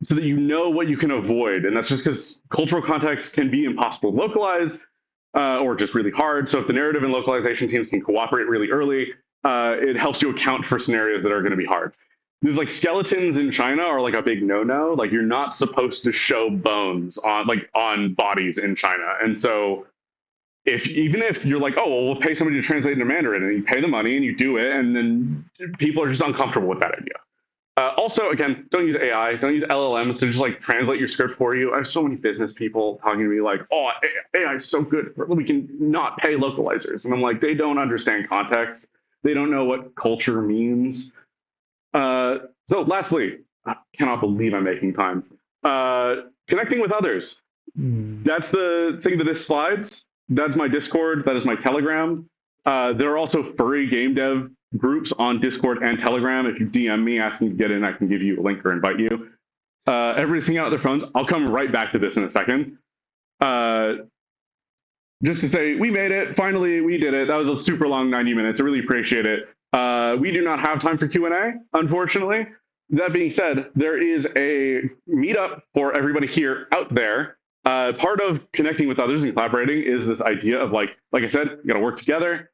so that you know what you can avoid, and that's just because cultural context can be impossible to localize or just really hard. So if the narrative and localization teams can cooperate really early, it helps you account for scenarios that are going to be hard. There's like skeletons in China are like a big no-no. Like you're not supposed to show bones on bodies in China, and so even if you're like, oh, well, we'll pay somebody to translate into Mandarin, and you pay the money and you do it, and then people are just uncomfortable with that idea. Also, again, don't use AI, don't use LLMs to just like translate your script for you. I have so many business people talking to me like, oh, AI is so good, we can not pay localizers. And I'm like, they don't understand context. They don't know what culture means. So lastly, I cannot believe I'm making time. Connecting with others. That's the thing to this slides. That's my Discord. That is my Telegram. There are also furry game dev groups on Discord and Telegram. If you DM me asking to get in, I can give you a link or invite you. Everybody's hanging out their phones. I'll come right back to this in a second. Just to say, we made it. Finally, we did it. That was a super long 90 minutes. I really appreciate it. We do not have time for Q&A, unfortunately. That being said, there is a meetup for everybody here out there. Part of connecting with others and collaborating is this idea of like I said, you got to work together.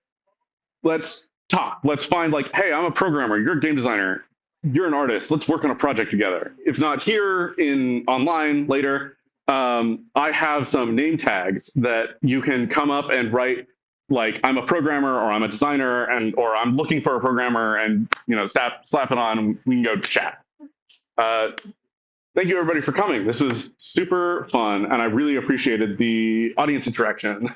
Let's talk. Let's find like, hey, I'm a programmer. You're a game designer. You're an artist. Let's work on a project together. If not here, in online later. I have some name tags that you can come up and write like I'm a programmer or I'm a designer or I'm looking for a programmer and slap it on and we can go chat. Thank you everybody for coming. This is super fun and I really appreciated the audience interaction.